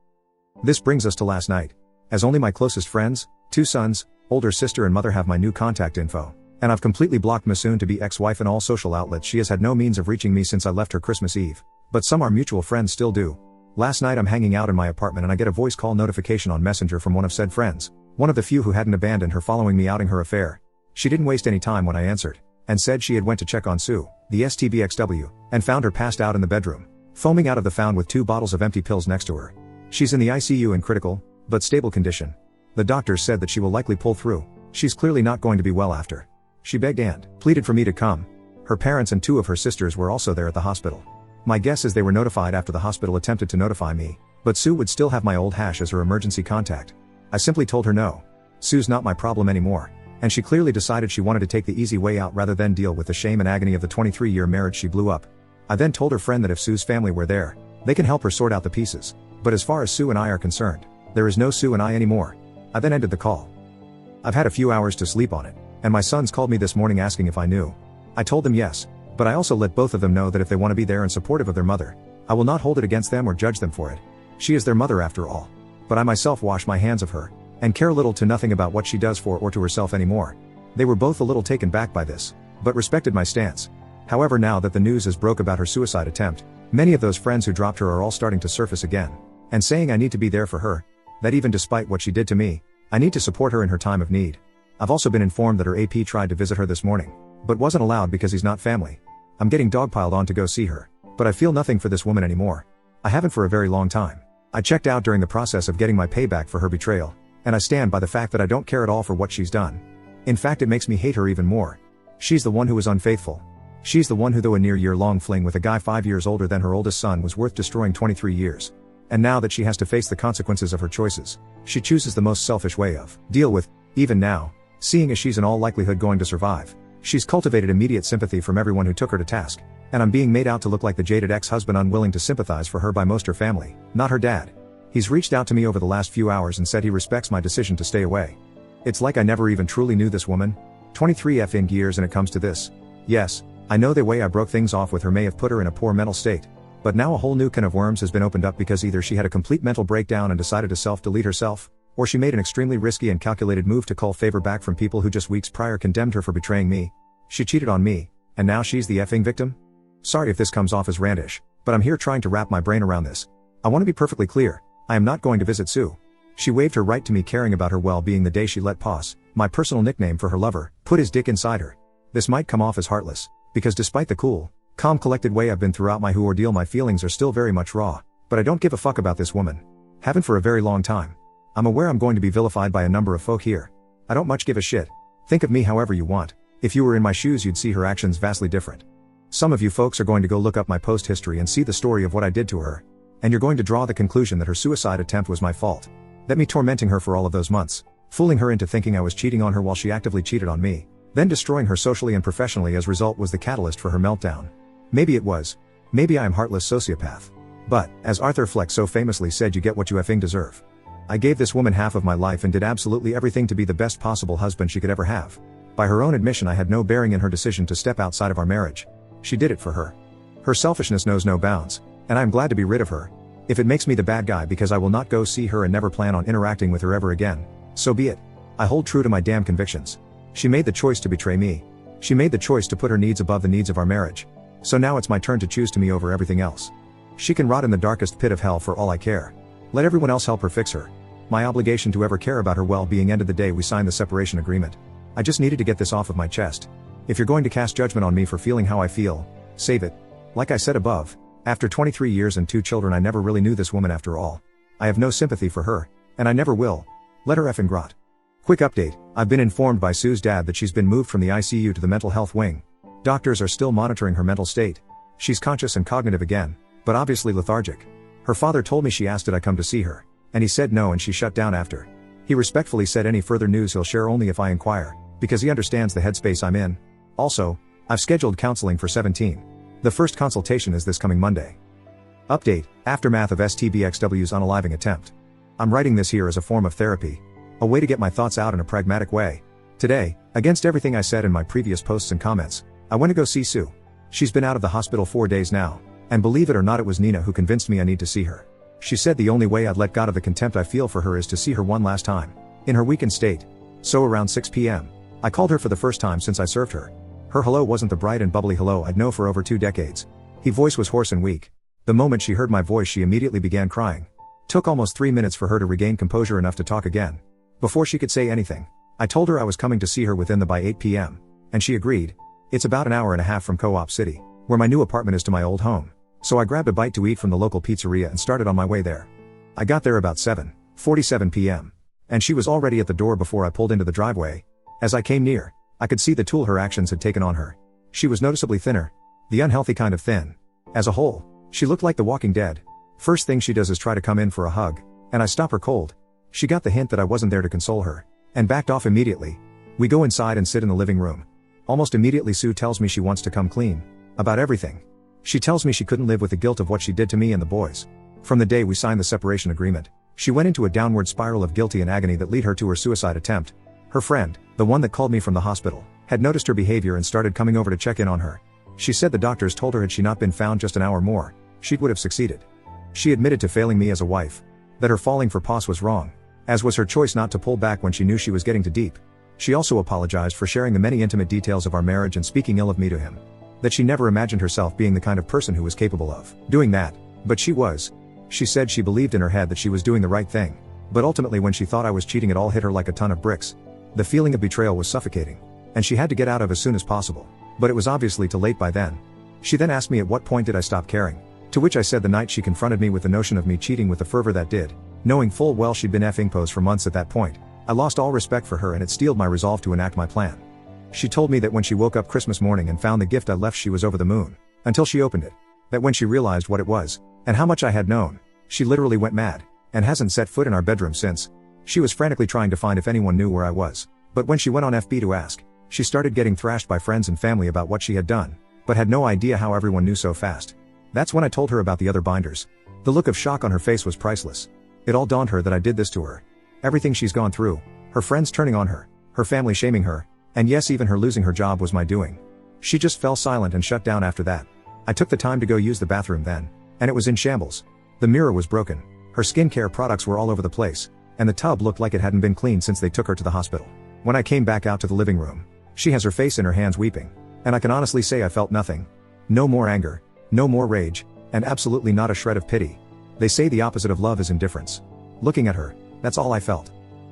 This brings us to last night. As only my closest friends, 2 sons, older sister and mother have my new contact info, and I've completely blocked my soon-to-be ex-wife in all social outlets. She has had no means of reaching me since I left her Christmas Eve, but some our mutual friends still do. Last night I'm hanging out in my apartment and I get a voice call notification on Messenger from one of said friends, one of the few who hadn't abandoned her following me outing her affair. She didn't waste any time when I answered, and said she had went to check on Sue, the STBXW, and found her passed out in the bedroom, foaming out of the found with 2 bottles of empty pills next to her. She's in the ICU in critical, but stable condition. The doctors said that she will likely pull through. She's clearly not going to be well after. She begged and pleaded for me to come. Her parents and 2 of her sisters were also there at the hospital. My guess is they were notified after the hospital attempted to notify me, but Sue would still have my old hash as her emergency contact. I simply told her no. Sue's not my problem anymore, and she clearly decided she wanted to take the easy way out rather than deal with the shame and agony of the 23-year marriage she blew up. I then told her friend that if Sue's family were there, they can help her sort out the pieces, but as far as Sue and I are concerned, there is no Sue and I anymore. I then ended the call. I've had a few hours to sleep on it, and my sons called me this morning asking if I knew. I told them yes, but I also let both of them know that if they want to be there and supportive of their mother, I will not hold it against them or judge them for it. She is their mother after all. But I myself wash my hands of her, and care little to nothing about what she does for or to herself anymore. They were both a little taken back by this, but respected my stance. However, now that the news is broke about her suicide attempt, many of those friends who dropped her are all starting to surface again, and saying I need to be there for her, that even despite what she did to me, I need to support her in her time of need. I've also been informed that her AP tried to visit her this morning, but wasn't allowed because he's not family. I'm getting dogpiled on to go see her, but I feel nothing for this woman anymore. I haven't for a very long time. I checked out during the process of getting my payback for her betrayal, and I stand by the fact that I don't care at all for what she's done. In fact, it makes me hate her even more. She's the one who was unfaithful. She's the one who, though a near year-long fling with a guy 5 years older than her oldest son, was worth destroying 23 years. And now that she has to face the consequences of her choices, she chooses the most selfish way of deal with. Even now, seeing as she's in all likelihood going to survive, she's cultivated immediate sympathy from everyone who took her to task, and I'm being made out to look like the jaded ex-husband unwilling to sympathize for her by most her family, not her dad. He's reached out to me over the last few hours and said he respects my decision to stay away. It's like I never even truly knew this woman. 23 effing years and it comes to this. Yes, I know the way I broke things off with her may have put her in a poor mental state. But now a whole new can of worms has been opened up because either she had a complete mental breakdown and decided to self-delete herself, or she made an extremely risky and calculated move to cull favor back from people who just weeks prior condemned her for betraying me. She cheated on me, and now she's the effing victim? Sorry if this comes off as randish, but I'm here trying to wrap my brain around this. I want to be perfectly clear, I am not going to visit Sue. She waived her right to me caring about her well-being the day she let Poss, my personal nickname for her lover, put his dick inside her. This might come off as heartless, because despite the cool, calm collected way I've been throughout my ordeal, my feelings are still very much raw, but I don't give a fuck about this woman. Haven't for a very long time. I'm aware I'm going to be vilified by a number of folk here. I don't much give a shit. Think of me however you want. If you were in my shoes you'd see her actions vastly different. Some of you folks are going to go look up my post history and see the story of what I did to her. And you're going to draw the conclusion that her suicide attempt was my fault. That me tormenting her for all of those months, fooling her into thinking I was cheating on her while she actively cheated on me, then destroying her socially and professionally as a result was the catalyst for her meltdown. Maybe it was. Maybe I am heartless sociopath. But, as Arthur Fleck so famously said, you get what you effing deserve. I gave this woman half of my life and did absolutely everything to be the best possible husband she could ever have. By her own admission I had no bearing in her decision to step outside of our marriage. She did it for her. Her selfishness knows no bounds, and I am glad to be rid of her. If it makes me the bad guy because I will not go see her and never plan on interacting with her ever again, so be it. I hold true to my damn convictions. She made the choice to betray me. She made the choice to put her needs above the needs of our marriage. So now it's my turn to choose to me over everything else. She can rot in the darkest pit of hell for all I care. Let everyone else help her fix her. My obligation to ever care about her well-being ended the day we signed the separation agreement. I just needed to get this off of my chest. If you're going to cast judgment on me for feeling how I feel, save it. Like I said above, after 23 years and 2 children I never really knew this woman after all. I have no sympathy for her, and I never will. Let her effing rot. Quick update, I've been informed by Sue's dad that she's been moved from the ICU to the mental health wing. Doctors are still monitoring her mental state. She's conscious and cognitive again, but obviously lethargic. Her father told me she asked did I come to see her, and he said no and she shut down after. He respectfully said any further news he'll share only if I inquire, because he understands the headspace I'm in. Also, I've scheduled counseling for 17. The first consultation is this coming Monday. Update, aftermath of STBXW's unaliving attempt. I'm writing this here as a form of therapy. A way to get my thoughts out in a pragmatic way. Today, against everything I said in my previous posts and comments, I went to go see Sue. She's been out of the hospital 4 days now, and believe it or not it was Nina who convinced me I need to see her. She said the only way I'd let go of the contempt I feel for her is to see her one last time, in her weakened state. So around 6 p.m., I called her for the first time since I served her. Her hello wasn't the bright and bubbly hello I'd known for over 2 decades. Her voice was hoarse and weak. The moment she heard my voice she immediately began crying. Took almost 3 minutes for her to regain composure enough to talk again. Before she could say anything, I told her I was coming to see her within the by 8 p.m., and she agreed. It's about an hour and a half from Co-op City, where my new apartment is to my old home. So I grabbed a bite to eat from the local pizzeria and started on my way there. I got there about 7:47 p.m. and she was already at the door before I pulled into the driveway. As I came near, I could see the toll her actions had taken on her. She was noticeably thinner. The unhealthy kind of thin. As a whole, she looked like the Walking Dead. First thing she does is try to come in for a hug, and I stop her cold. She got the hint that I wasn't there to console her, and backed off immediately. We go inside and sit in the living room. Almost immediately Sue tells me she wants to come clean. About everything. She tells me she couldn't live with the guilt of what she did to me and the boys. From the day we signed the separation agreement, she went into a downward spiral of guilty and agony that led her to her suicide attempt. Her friend, the one that called me from the hospital, had noticed her behavior and started coming over to check in on her. She said the doctors told her had she not been found just an hour more, she would have succeeded. She admitted to failing me as a wife. That her falling for Poss was wrong, as was her choice not to pull back when she knew she was getting too deep. She also apologized for sharing the many intimate details of our marriage and speaking ill of me to him. That she never imagined herself being the kind of person who was capable of doing that, but she was. She said she believed in her head that she was doing the right thing, but ultimately when she thought I was cheating it all hit her like a ton of bricks. The feeling of betrayal was suffocating, and she had to get out of as soon as possible, but it was obviously too late by then. She then asked me at what point did I stop caring, to which I said the night she confronted me with the notion of me cheating with the fervor that did, knowing full well she'd been effing posed for months at that point. I lost all respect for her and it steeled my resolve to enact my plan. She told me that when she woke up Christmas morning and found the gift I left she was over the moon, until she opened it. That when she realized what it was, and how much I had known, she literally went mad, and hasn't set foot in our bedroom since. She was frantically trying to find if anyone knew where I was, but when she went on FB to ask, she started getting thrashed by friends and family about what she had done, but had no idea how everyone knew so fast. That's when I told her about the other binders. The look of shock on her face was priceless. It all dawned her that I did this to her. Everything she's gone through, Her friends turning on her, her family shaming her, and yes, even her losing her job was my doing. She just fell silent and shut down after that. I took the time to go use the bathroom then, and it was in shambles. The mirror was broken, her skincare products were all over the place, and the tub looked like it hadn't been cleaned since they took her to the hospital. When I came back out to the living room, she has her face in her hands weeping, and I can honestly say I felt nothing. No more anger, no more rage, and absolutely not a shred of pity. They say the opposite of love is indifference. Looking at her, that's all I felt.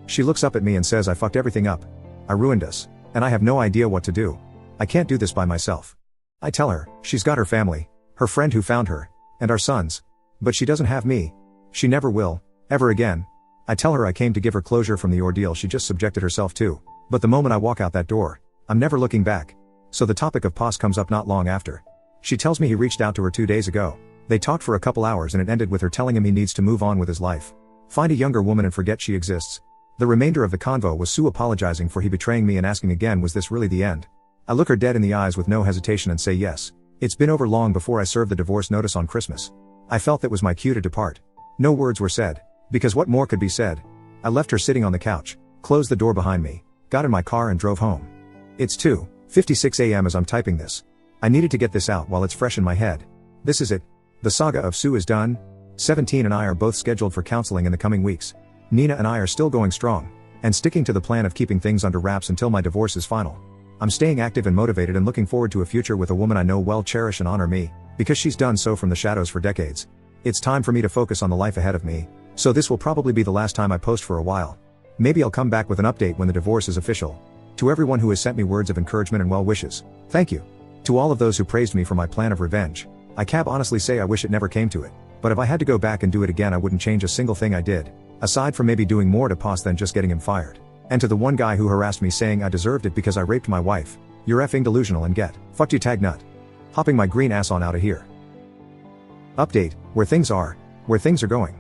She looks up at me and says I fucked everything up. I ruined us, and I have no idea what to do. I can't do this by myself. I tell her, she's got her family, her friend who found her, and our sons. But she doesn't have me. She never will, ever again. I tell her I came to give her closure from the ordeal she just subjected herself to, but the moment I walk out that door, I'm never looking back. So the topic of pos comes up not long after. She tells me he reached out to her 2 days ago. They talked for a couple hours and it ended with her telling him he needs to move on with his life. Find a younger woman and forget she exists. The remainder of the convo was Sue apologizing for he betraying me and asking again, was this really the end? I look her dead in the eyes with no hesitation and say yes. It's been over long before I served the divorce notice on Christmas. I felt that was my cue to depart. No words were said, because what more could be said? I left her sitting on the couch, closed the door behind me, got in my car and drove home. It's 2:56 a.m. as I'm typing this. I needed to get this out while it's fresh in my head. This is it. The saga of Sue is done. 17 and I are both scheduled for counseling in the coming weeks. Nina and I are still going strong, and sticking to the plan of keeping things under wraps until my divorce is final. I'm staying active and motivated and looking forward to a future with a woman I know will cherish and honor me, because she's done so from the shadows for decades. It's time for me to focus on the life ahead of me, so this will probably be the last time I post for a while. Maybe I'll come back with an update when the divorce is official. To everyone who has sent me words of encouragement and well wishes, thank you. To all of those who praised me for my plan of revenge, I can honestly say I wish it never came to it, but if I had to go back and do it again I wouldn't change a single thing I did, aside from maybe doing more to pos than just getting him fired. And to the one guy who harassed me saying I deserved it because I raped my wife, you're effing delusional and get fucked you tag nut. Hopping my green ass on out of here. Update, where things are going.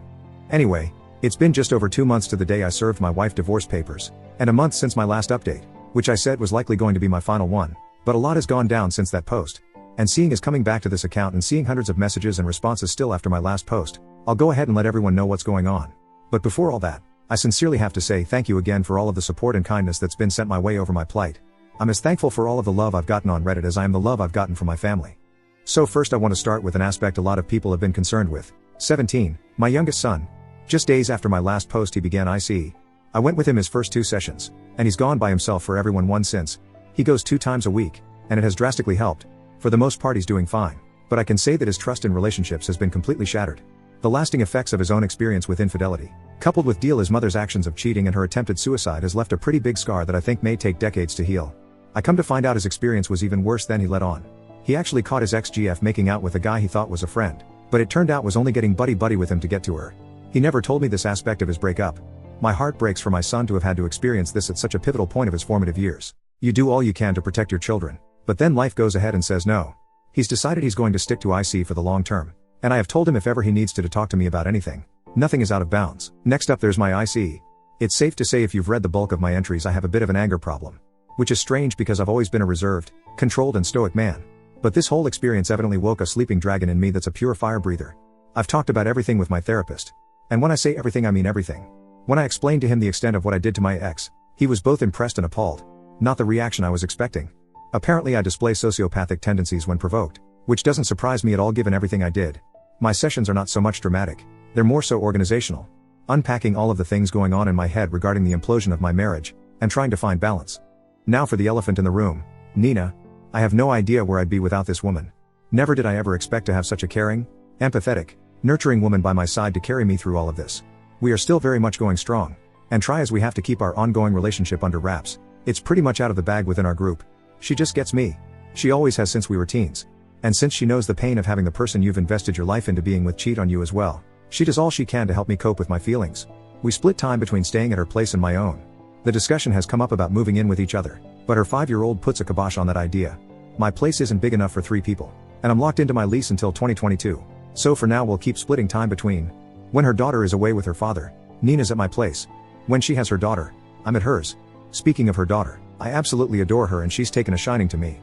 Anyway, it's been just over 2 months to the day I served my wife divorce papers, and a month since my last update, which I said was likely going to be my final one, but a lot has gone down since that post. And seeing is coming back to this account and seeing hundreds of messages and responses still after my last post, I'll go ahead and let everyone know what's going on. But before all that, I sincerely have to say thank you again for all of the support and kindness that's been sent my way over my plight. I'm as thankful for all of the love I've gotten on Reddit as I am the love I've gotten from my family. So first I want to start with an aspect a lot of people have been concerned with. 17, my youngest son. Just days after my last post he began ICE. I went with him his first 2 sessions, and he's gone by himself for everyone one since. He goes 2 times a week, and it has drastically helped. For the most part he's doing fine, but I can say that his trust in relationships has been completely shattered. The lasting effects of his own experience with infidelity, coupled with his mother's actions of cheating and her attempted suicide, has left a pretty big scar that I think may take decades to heal. I come to find out his experience was even worse than he let on. He actually caught his ex-GF making out with a guy he thought was a friend, but it turned out was only getting buddy-buddy with him to get to her. He never told me this aspect of his breakup. My heart breaks for my son to have had to experience this at such a pivotal point of his formative years. You do all you can to protect your children, but then life goes ahead and says no. He's decided he's going to stick to IC for the long term, and I have told him if ever he needs to talk to me about anything, nothing is out of bounds. Next up there's my IC. It's safe to say if you've read the bulk of my entries I have a bit of an anger problem. Which is strange because I've always been a reserved, controlled and stoic man. But this whole experience evidently woke a sleeping dragon in me that's a pure fire breather. I've talked about everything with my therapist. And when I say everything I mean everything. When I explained to him the extent of what I did to my ex, he was both impressed and appalled. Not the reaction I was expecting. Apparently I display sociopathic tendencies when provoked, which doesn't surprise me at all given everything I did. My sessions are not so much dramatic, they're more so organizational. Unpacking all of the things going on in my head regarding the implosion of my marriage, and trying to find balance. Now for the elephant in the room, Nina. I have no idea where I'd be without this woman. Never did I ever expect to have such a caring, empathetic, nurturing woman by my side to carry me through all of this. We are still very much going strong, and try as we have to keep our ongoing relationship under wraps, it's pretty much out of the bag within our group. She just gets me. She always has since we were teens. And since she knows the pain of having the person you've invested your life into being with cheat on you as well, she does all she can to help me cope with my feelings. We split time between staying at her place and my own. The discussion has come up about moving in with each other, but her 5-year-old puts a kibosh on that idea. My place isn't big enough for 3 people, and I'm locked into my lease until 2022, so for now we'll keep splitting time between. When her daughter is away with her father, Nina's at my place. When she has her daughter, I'm at hers. Speaking of her daughter, I absolutely adore her and she's taken a shining to me.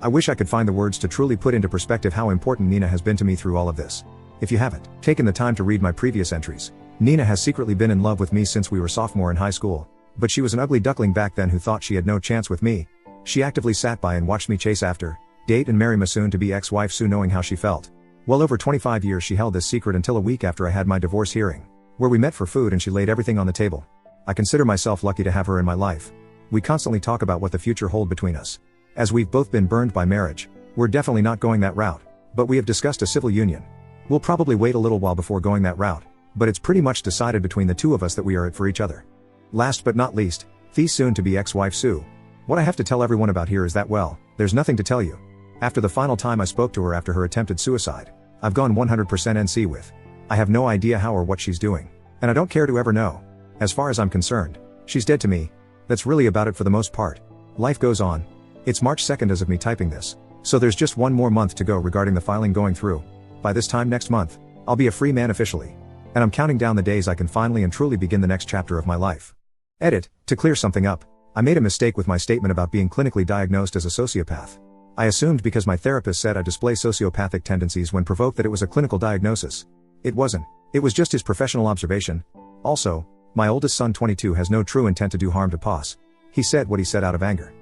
I wish I could find the words to truly put into perspective how important Nina has been to me through all of this. If you haven't taken the time to read my previous entries, Nina has secretly been in love with me since we were sophomore in high school. But she was an ugly duckling back then who thought she had no chance with me. She actively sat by and watched me chase after, date and marry my soon-to-be ex-wife Sue, knowing how she felt. Well over 25 years she held this secret until a week after I had my divorce hearing, where we met for food and she laid everything on the table. I consider myself lucky to have her in my life. We constantly talk about what the future holds between us. As we've both been burned by marriage, we're definitely not going that route, but we have discussed a civil union. We'll probably wait a little while before going that route, but it's pretty much decided between the two of us that we are it for each other. Last but not least, the soon-to-be ex-wife Sue. What I have to tell everyone about here is that, well, there's nothing to tell you. After the final time I spoke to her after her attempted suicide, I've gone 100% NC with. I have no idea how or what she's doing, and I don't care to ever know. As far as I'm concerned, she's dead to me. That's really about it for the most part. Life goes on. It's March 2nd as of me typing this, so there's just one more month to go regarding the filing going through. By this time next month, I'll be a free man officially. And I'm counting down the days I can finally and truly begin the next chapter of my life. Edit, to clear something up, I made a mistake with my statement about being clinically diagnosed as a sociopath. I assumed because my therapist said I display sociopathic tendencies when provoked that it was a clinical diagnosis. It wasn't. It was just his professional observation. Also, my oldest son 22 has no true intent to do harm to Pos. He said what he said out of anger.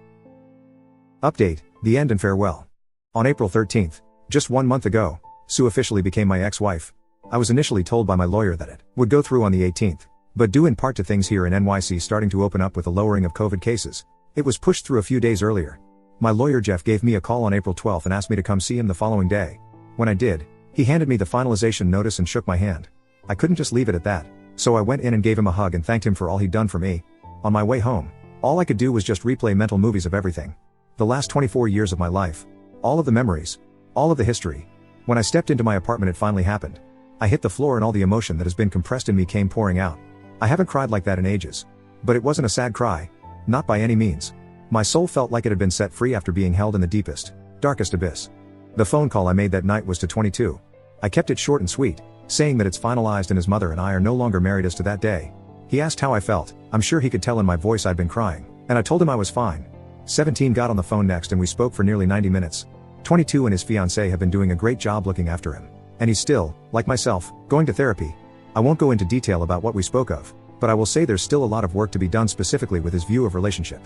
Update, the end and farewell. On April 13th, just 1 month ago, Sue officially became my ex-wife. I was initially told by my lawyer that it would go through on the 18th, but due in part to things here in NYC starting to open up with the lowering of COVID cases, it was pushed through a few days earlier. My lawyer Jeff gave me a call on April 12th and asked me to come see him the following day. When I did, he handed me the finalization notice and shook my hand. I couldn't just leave it at that, so I went in and gave him a hug and thanked him for all he'd done for me. On my way home, all I could do was just replay mental movies of everything. The last 24 years of my life. All of the memories. All of the history. When I stepped into my apartment it finally happened. I hit the floor and all the emotion that has been compressed in me came pouring out. I haven't cried like that in ages. But it wasn't a sad cry. Not by any means. My soul felt like it had been set free after being held in the deepest, darkest abyss. The phone call I made that night was to 22. I kept it short and sweet, saying that it's finalized and his mother and I are no longer married as to that day. He asked how I felt. I'm sure he could tell in my voice I'd been crying, and I told him I was fine. 17 got on the phone next and we spoke for nearly 90 minutes. 22 and his fiancée have been doing a great job looking after him. And he's still, like myself, going to therapy. I won't go into detail about what we spoke of, but I will say there's still a lot of work to be done specifically with his view of relationship.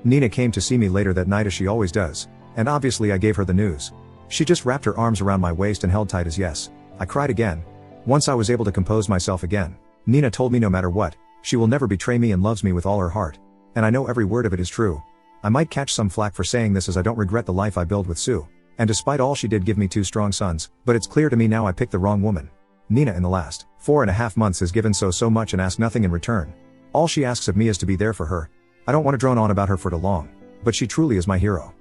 Nina came to see me later that night as she always does, and obviously I gave her the news. She just wrapped her arms around my waist and held tight as yes. I cried again. Once I was able to compose myself again, Nina told me no matter what, she will never betray me and loves me with all her heart. And I know every word of it is true. I might catch some flack for saying this as I don't regret the life I built with Sue. And despite all she did give me 2 strong sons, but it's clear to me now I picked the wrong woman. Nina in the last 4.5 months has given so much and asked nothing in return. All she asks of me is to be there for her. I don't want to drone on about her for too long, but she truly is my hero.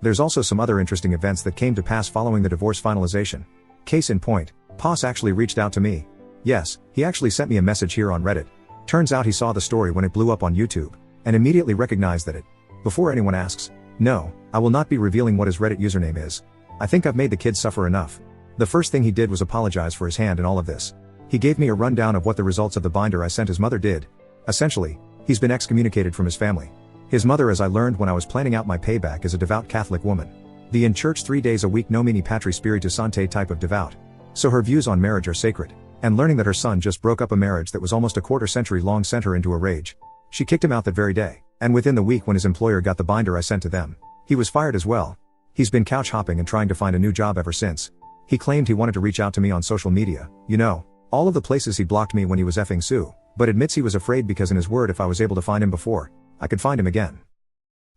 There's also some other interesting events that came to pass following the divorce finalization. Case in point, Pos actually reached out to me. Yes, he actually sent me a message here on Reddit. Turns out he saw the story when it blew up on YouTube, and immediately recognized that it. Before anyone asks, no, I will not be revealing what his Reddit username is. I think I've made the kids suffer enough. The first thing he did was apologize for his hand in all of this. He gave me a rundown of what the results of the binder I sent his mother did. Essentially, he's been excommunicated from his family. His mother, as I learned when I was planning out my payback, is a devout Catholic woman. The in church 3 days a week Nomini Patri Spiritu Sancti type of devout. So her views on marriage are sacred. And learning that her son just broke up a marriage that was almost a quarter-century long sent her into a rage. She kicked him out that very day, and within the week when his employer got the binder I sent to them, he was fired as well. He's been couch hopping and trying to find a new job ever since. He claimed he wanted to reach out to me on social media, you know, all of the places he blocked me when he was effing Sue, but admits he was afraid because in his word if I was able to find him before, I could find him again.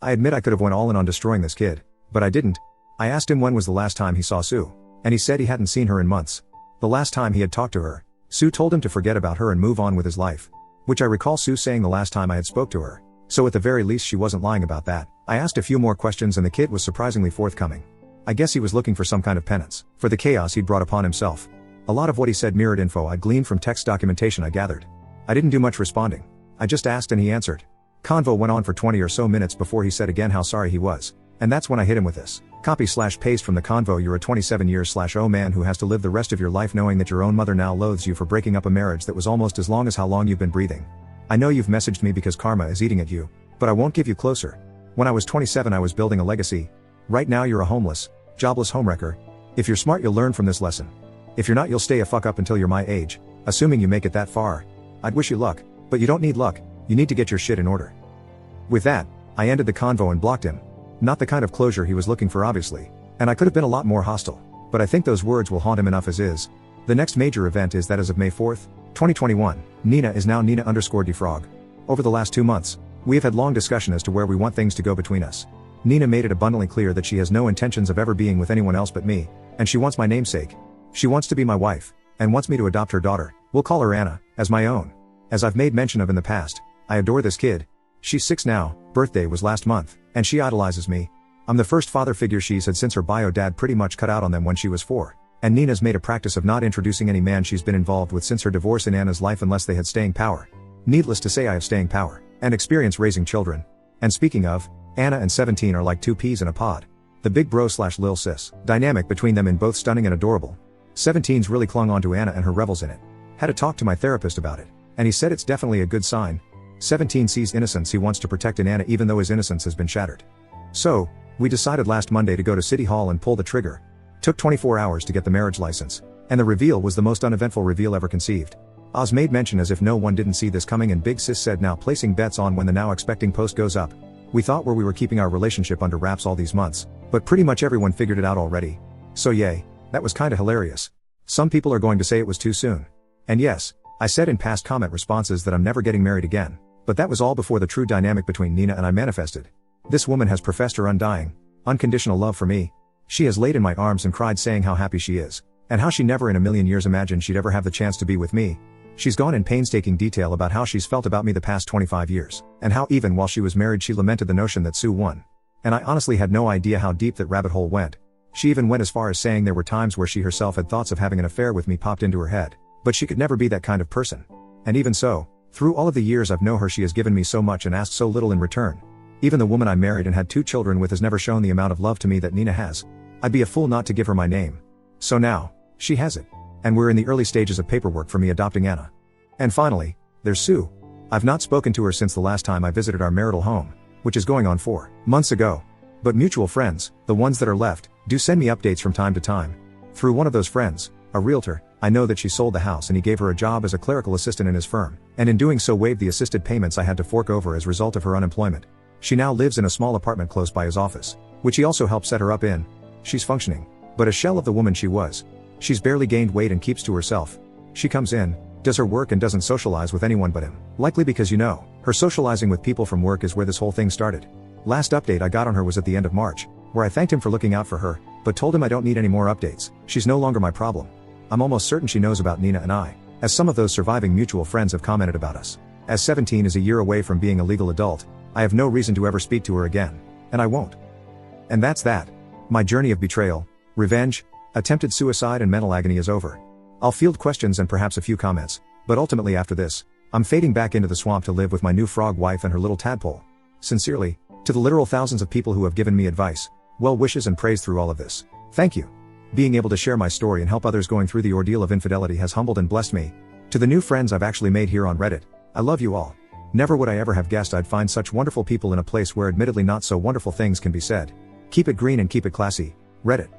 I admit I could have went all in on destroying this kid, but I didn't. I asked him when was the last time he saw Sue, and he said he hadn't seen her in months. The last time he had talked to her, Sue told him to forget about her and move on with his life. Which I recall Sue saying the last time I had spoke to her, so at the very least she wasn't lying about that. I asked a few more questions and the kid was surprisingly forthcoming. I guess he was looking for some kind of penance for the chaos he'd brought upon himself. A lot of what he said mirrored info I'd gleaned from text documentation I gathered. I didn't do much responding. I just asked and he answered. Convo went on for 20 or so minutes before he said again how sorry he was. And that's when I hit him with this. Copy/paste from the convo. You're a 27-year/oh man who has to live the rest of your life knowing that your own mother now loathes you for breaking up a marriage that was almost as long as how long you've been breathing. I know you've messaged me because karma is eating at you, but I won't give you closer. When I was 27 I was building a legacy. Right now you're a homeless, jobless homewrecker. If you're smart you'll learn from this lesson. If you're not you'll stay a fuck up until you're my age, assuming you make it that far. I'd wish you luck, but you don't need luck. You need to get your shit in order. With that, I ended the convo and blocked him. Not the kind of closure he was looking for obviously. And I could have been a lot more hostile. But I think those words will haunt him enough as is. The next major event is that as of May 4th, 2021, Nina is now Nina_defrog. Over the last 2 months, we have had long discussion as to where we want things to go between us. Nina made it abundantly clear that she has no intentions of ever being with anyone else but me, and she wants my namesake. She wants to be my wife, and wants me to adopt her daughter, we'll call her Anna, as my own. As I've made mention of in the past, I adore this kid. She's 6 now, birthday was last month, and she idolizes me. I'm the first father figure she's had since her bio dad pretty much cut out on them when she was 4, and Nina's made a practice of not introducing any man she's been involved with since her divorce in Anna's life unless they had staying power. Needless to say I have staying power, and experience raising children. And speaking of, Anna and 17 are like 2 peas in a pod. The big bro/lil sis dynamic between them in both stunning and adorable. 17's really clung on to Anna and her revels in it. Had to talk to my therapist about it, and he said it's definitely a good sign. 17 sees innocence he wants to protect in Anna even though his innocence has been shattered. So, we decided last Monday to go to City Hall and pull the trigger. Took 24 hours to get the marriage license, and the reveal was the most uneventful reveal ever conceived. Oz made mention as if no one didn't see this coming, and Big Sis said now placing bets on when the now expecting post goes up. We thought we were keeping our relationship under wraps all these months, but pretty much everyone figured it out already. So yay, that was kinda hilarious. Some people are going to say it was too soon. And yes, I said in past comment responses that I'm never getting married again, but that was all before the true dynamic between Nina and I manifested. This woman has professed her undying, unconditional love for me. She has laid in my arms and cried saying how happy she is, and how she never in a million years imagined she'd ever have the chance to be with me. She's gone in painstaking detail about how she's felt about me the past 25 years, and how even while she was married she lamented the notion that Sue won. And I honestly had no idea how deep that rabbit hole went. She even went as far as saying there were times where she herself had thoughts of having an affair with me popped into her head, but she could never be that kind of person. And even so, through all of the years I've known her she has given me so much and asked so little in return. Even the woman I married and had 2 children with has never shown the amount of love to me that Nina has. I'd be a fool not to give her my name. So now, she has it. And we're in the early stages of paperwork for me adopting Anna. And finally, there's Sue. I've not spoken to her since the last time I visited our marital home, which is going on 4 months ago. But mutual friends, the ones that are left, do send me updates from time to time. Through one of those friends, a realtor, I know that she sold the house and he gave her a job as a clerical assistant in his firm, and in doing so waived the assisted payments I had to fork over as a result of her unemployment. She now lives in a small apartment close by his office, which he also helped set her up in. She's functioning, but a shell of the woman she was. She's barely gained weight and keeps to herself. She comes in, does her work and doesn't socialize with anyone but him. Likely because her socializing with people from work is where this whole thing started. Last update I got on her was at the end of March, where I thanked him for looking out for her, but told him I don't need any more updates. She's no longer my problem. I'm almost certain she knows about Nina and I, as some of those surviving mutual friends have commented about us. As 17 is a year away from being a legal adult, I have no reason to ever speak to her again. And I won't. And that's that. My journey of betrayal, revenge, attempted suicide and mental agony is over. I'll field questions and perhaps a few comments, but ultimately after this, I'm fading back into the swamp to live with my new frog wife and her little tadpole. Sincerely, to the literal thousands of people who have given me advice, well wishes and praise through all of this. Thank you. Being able to share my story and help others going through the ordeal of infidelity has humbled and blessed me. To the new friends I've actually made here on Reddit, I love you all. Never would I ever have guessed I'd find such wonderful people in a place where admittedly not so wonderful things can be said. Keep it green and keep it classy, Reddit.